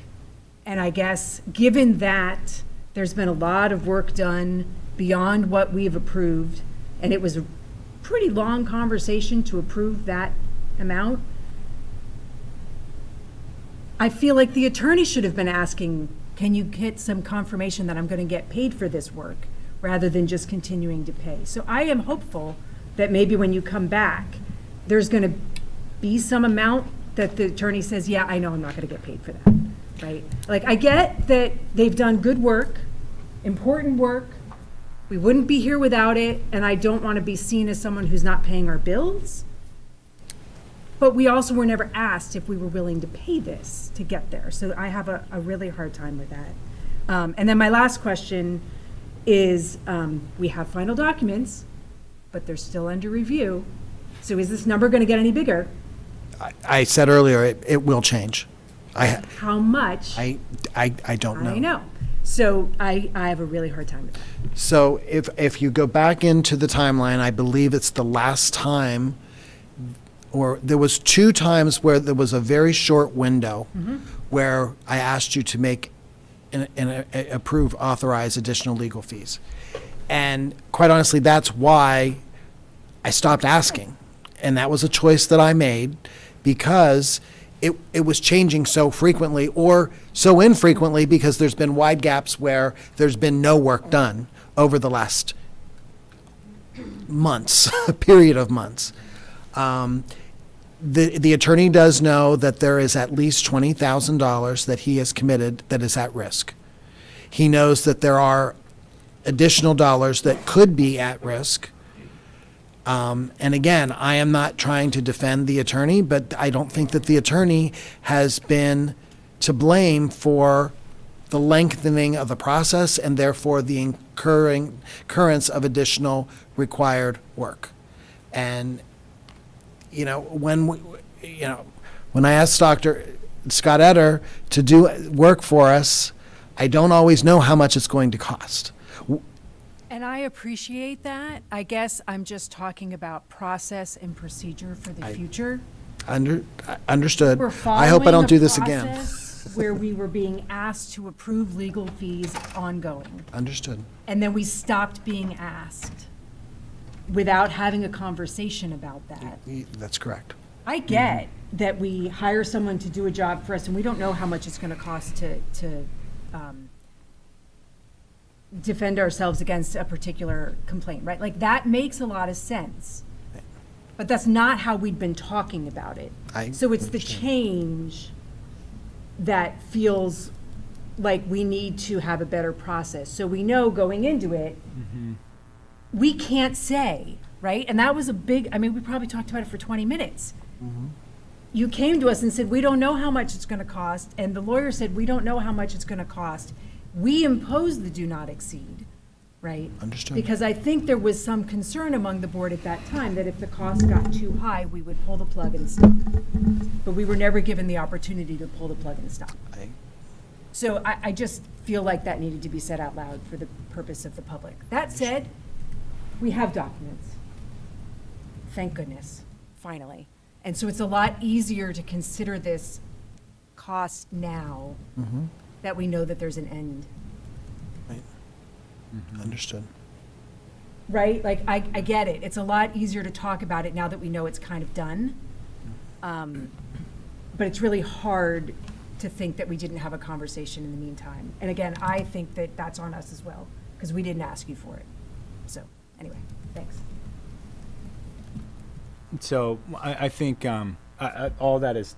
And I guess, given that there's been a lot of work done beyond what we've approved, and it was a pretty long conversation to approve that amount, I feel like the attorney should have been asking, can you get some confirmation that I'm going to get paid for this work, rather than just continuing to pay? So I am hopeful that maybe when you come back, there's going to be some amount that the attorney says, yeah, I know I'm not going to get paid for that, right? Like, I get that they've done good work, important work. We wouldn't be here without it, and I don't want to be seen as someone who's not paying our bills. But we also were never asked if we were willing to pay this to get there. So I have a really hard time with that. And then my last question is, we have final documents, but they're still under review. So is this number going to get any bigger? I said earlier, it will change. How much? I don't know. I know. So I have a really hard time with that. So if you go back into the timeline, I believe it's the last time, or there was 2 times where there was a very short window where I asked you to make and approve, authorize additional legal fees. And quite honestly, that's why I stopped asking. And that was a choice that I made, because it was changing so frequently, or so infrequently, because there's been wide gaps where there's been no work done over the last months, a period of months. The attorney does know that there is at least $20,000 that he has committed that is at risk. He knows that there are additional dollars that could be at risk. And again, I am not trying to defend the attorney, but I don't think that the attorney has been to blame for the lengthening of the process and therefore the occurrence of additional required work. And when I asked Dr. Scott Etter to do work for us, I don't always know how much it's going to cost. And I appreciate that. I guess I'm just talking about process and procedure for the future. Understood. We're I hope I don't do this following a again. process where we were being asked to approve legal fees ongoing. Understood. And then we stopped being asked without having a conversation about that. That's correct. I get that we hire someone to do a job for us and we don't know how much it's going to cost to defend ourselves against a particular complaint, right? Like, that makes a lot of sense. But that's not how we'd been talking about it. So it's the change that feels like we need to have a better process. So we know going into it, we can't say, right? And that was a big, I mean, we probably talked about it for 20 minutes. You came to us and said, we don't know how much it's going to cost. And the lawyer said, we don't know how much it's going to cost. We imposed the do not exceed, right? Understood. Because I think there was some concern among the board at that time that if the cost got too high, we would pull the plug and stop. But we were never given the opportunity to pull the plug and stop. So I just feel like that needed to be said out loud for the purpose of the public. That said, we have documents. Thank goodness, finally. And so it's a lot easier to consider this cost now that we know that there's an end. Understood. Right? Like, I get it. It's a lot easier to talk about it now that we know it's kind of done. But it's really hard to think that we didn't have a conversation in the meantime. And again, I think that that's on us as well, because we didn't ask you for it. So, anyway, thanks. so I think all that is,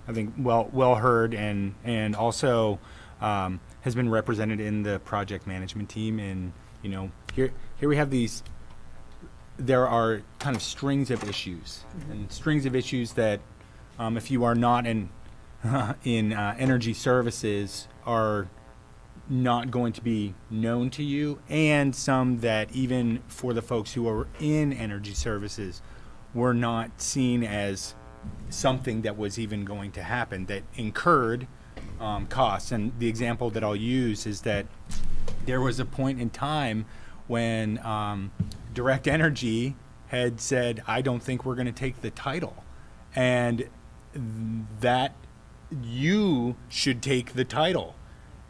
I think well heard, and also has been represented in the project management team. And here we have these. There are kind of strings of issues, and strings of issues that, if you are not in energy services, are not going to be known to you, and some that even for the folks who are in energy services were not seen as something that was even going to happen, that incurred costs. And the example that I'll use is that there was a point in time when Direct Energy had said, I don't think we're going to take the title, and that you should take the title.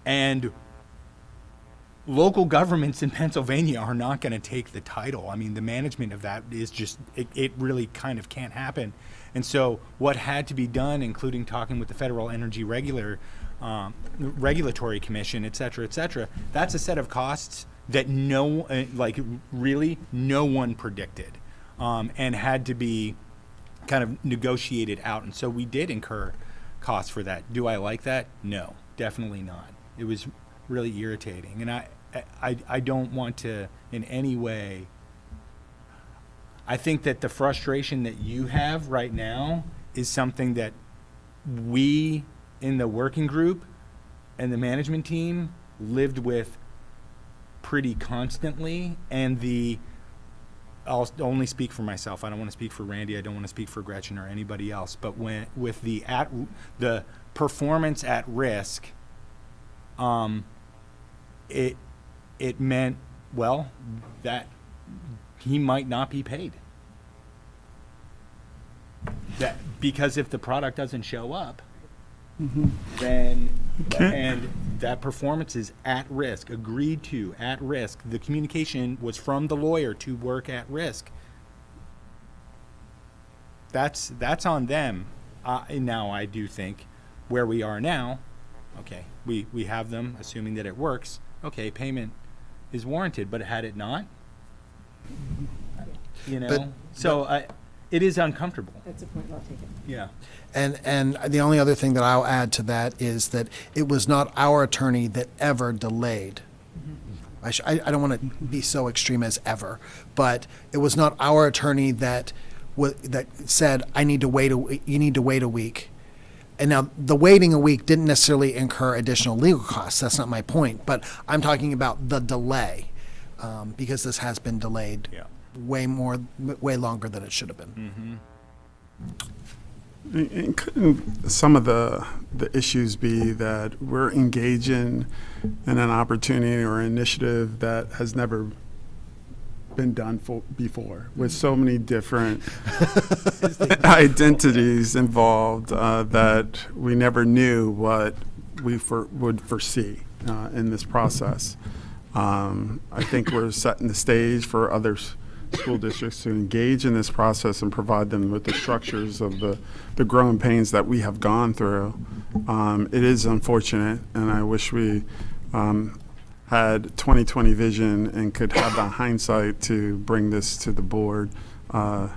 And local governments in Pennsylvania are not going to take the title. I mean, the management of that is just, it really kind of can't happen. And so what had to be done, including talking with the Federal Energy Regulatory Commission, et cetera, that's a set of costs that really no one predicted, and had to be kind of negotiated out. And so we did incur costs for that. Do I like that? No, definitely not. It was really irritating, and I don't want to in any way. I think that the frustration that you have right now is something that we in the working group and the management team lived with pretty constantly. And I'll only speak for myself. I don't want to speak for Randy. I don't want to speak for Gretchen or anybody else. But with the performance at risk, it meant, well, that he might not be paid. That because if the product doesn't show up, then and that performance is at risk, agreed to at risk. The communication was from the lawyer to work at risk. That's on them. Now I do think where we are now, okay, we have them assuming that it works. Okay, payment is warranted, but had it not, it is uncomfortable. That's a point well taken. Yeah. And the only other thing that I'll add to that is that it was not our attorney that ever delayed. I don't want to be so extreme as ever, but it was not our attorney that said, you need to wait a week. And now the waiting a week didn't necessarily incur additional legal costs. That's not my point. But I'm talking about the delay, because this has been delayed way longer than it should have been. And couldn't some of the issues be that we're engaging in an opportunity or initiative that has never been done before, with so many different identities involved, that we never knew what we would foresee in this process. I think we're setting the stage for other school districts to engage in this process and provide them with the structures of the growing pains that we have gone through. It is unfortunate, and I wish we had 20/20 vision and could have the hindsight to bring this to the board in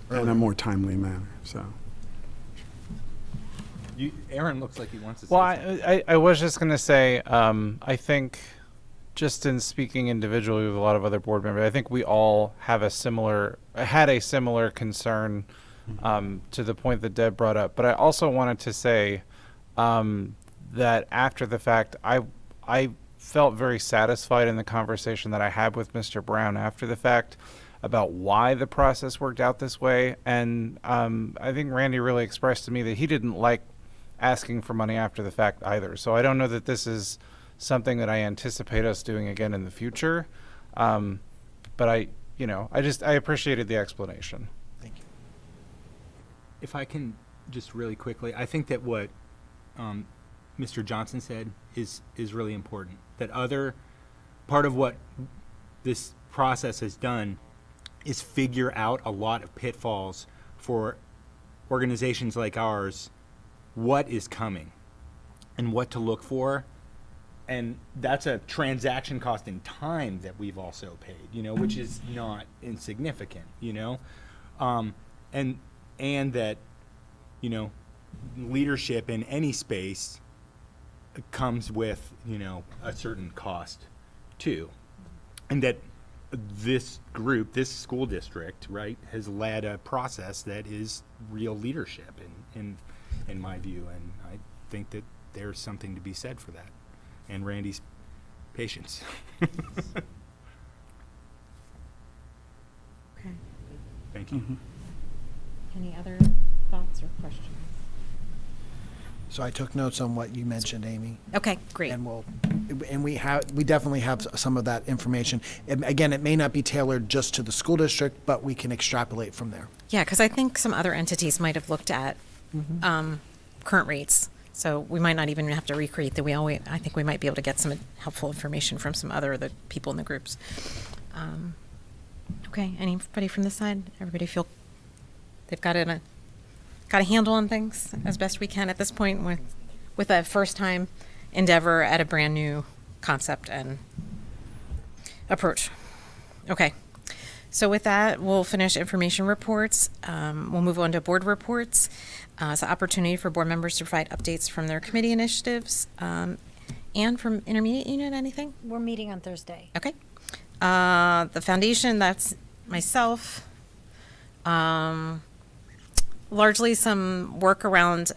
a more timely manner. So, Aaron looks like he wants to say Well, something. I was just going to say, I think just in speaking individually with a lot of other board members, I think we all had a similar concern to the point that Deb brought up. But I also wanted to say that after the fact, I felt very satisfied in the conversation that I had with Mr. Brown after the fact about why the process worked out this way. And I think Randy really expressed to me that he didn't like asking for money after the fact either. So I don't know that this is something that I anticipate us doing again in the future. But I appreciated the explanation. Thank you. If I can just really quickly, I think that what Mr. Johnson said is really important. That part of what this process has done is figure out a lot of pitfalls for organizations like ours, what is coming and what to look for and that's a transaction cost in time that we've also paid, you know, which is not insignificant, you know, and that, you know, leadership in any space comes with, you know, a certain cost too, and that this group, this school district, right, has led a process that is real leadership in my view, and I think that there's something to be said for that, and Randy's patience. Okay. Thank you. Any other thoughts or questions? So I took notes on what you mentioned, Amy. Okay, great. And we definitely have some of that information. Again, it may not be tailored just to the school district, but we can extrapolate from there. Yeah, because I think some other entities might have looked at current rates. So we might not even have to recreate the wheel. I think we might be able to get some helpful information from some other the people in the groups. Okay, anybody from this side? Everybody feel they've got a handle on things as best we can at this point with a first-time endeavor at a brand-new concept and approach. Okay. So with that, we'll finish information reports. We'll move on to board reports. It's an opportunity for board members to provide updates from their committee initiatives. And from intermediate unit, anything? We're meeting on Thursday. Okay. The foundation, that's myself. Largely some work around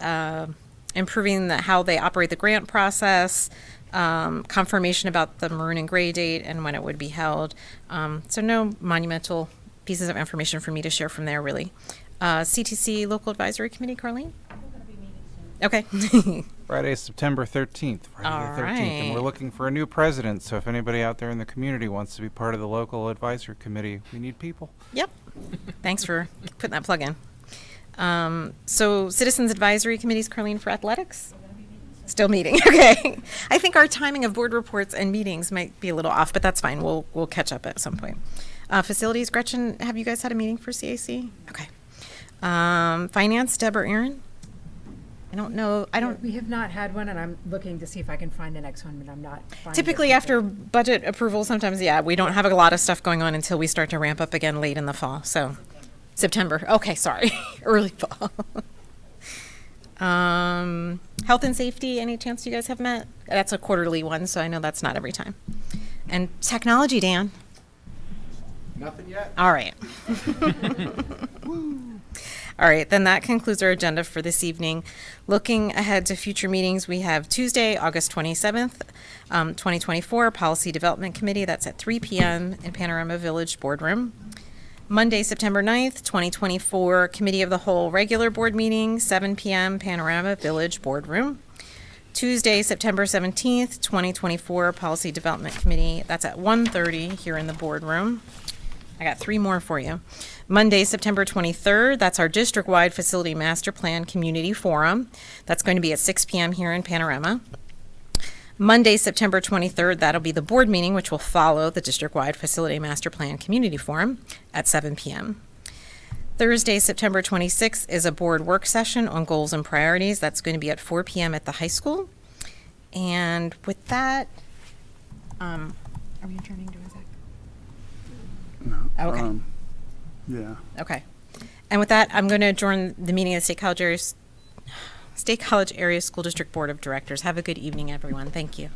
improving how they operate the grant process, confirmation about the maroon and gray date and when it would be held. So no monumental pieces of information for me to share from there, really. CTC Local Advisory Committee, Carlene? Okay. Friday, September 13th. Friday the 13th. And we're right. looking for a new president, so if anybody out there in the community wants to be part of the local advisory committee, we need people. Yep. Thanks for putting that plug in. So Citizens Advisory Committees, Carlene, for athletics? Still meeting, okay. I think our timing of board reports and meetings might be a little off, but that's fine. We'll catch up at some point. Facilities, Gretchen, have you guys had a meeting for CAC? Okay. Finance, Deb or Aaron? I don't know. We have not had one, and I'm looking to see if I can find the next one, but I'm not finding Typically it. after budget approval, sometimes, yeah, we don't have a lot of stuff going on until we start to ramp up again late in the fall. So September. Okay, sorry. Early fall. Health and safety, any chance you guys have met? That's a quarterly one, so I know that's not every time. And technology, Dan? Nothing yet. All right. All right, then that concludes our agenda for this evening. Looking ahead to future meetings, we have Tuesday, August 27th, 2024, Policy Development Committee. That's at 3 p.m. in Panorama Village Boardroom. Monday, September 9th, 2024, Committee of the Whole regular board meeting, 7 p.m. Panorama Village Boardroom. Tuesday, September 17th, 2024, Policy Development Committee. That's at 1:30 here in the boardroom. I got 3 more for you. Monday, September 23rd, that's our district-wide Facility Master Plan Community Forum. That's going to be at 6 p.m. here in Panorama. Monday, September 23rd, that'll be the board meeting, which will follow the district-wide Facility Master Plan Community Forum at 7 p.m. Thursday, September 26th, is a board work session on goals and priorities. That's going to be at 4 p.m. at the high school. And with that, are we adjourning to Isaac? No. Okay. Yeah. Okay. And with that, I'm going to adjourn the meeting of the State College Area School District Board of Directors. Have a good evening, everyone. Thank you.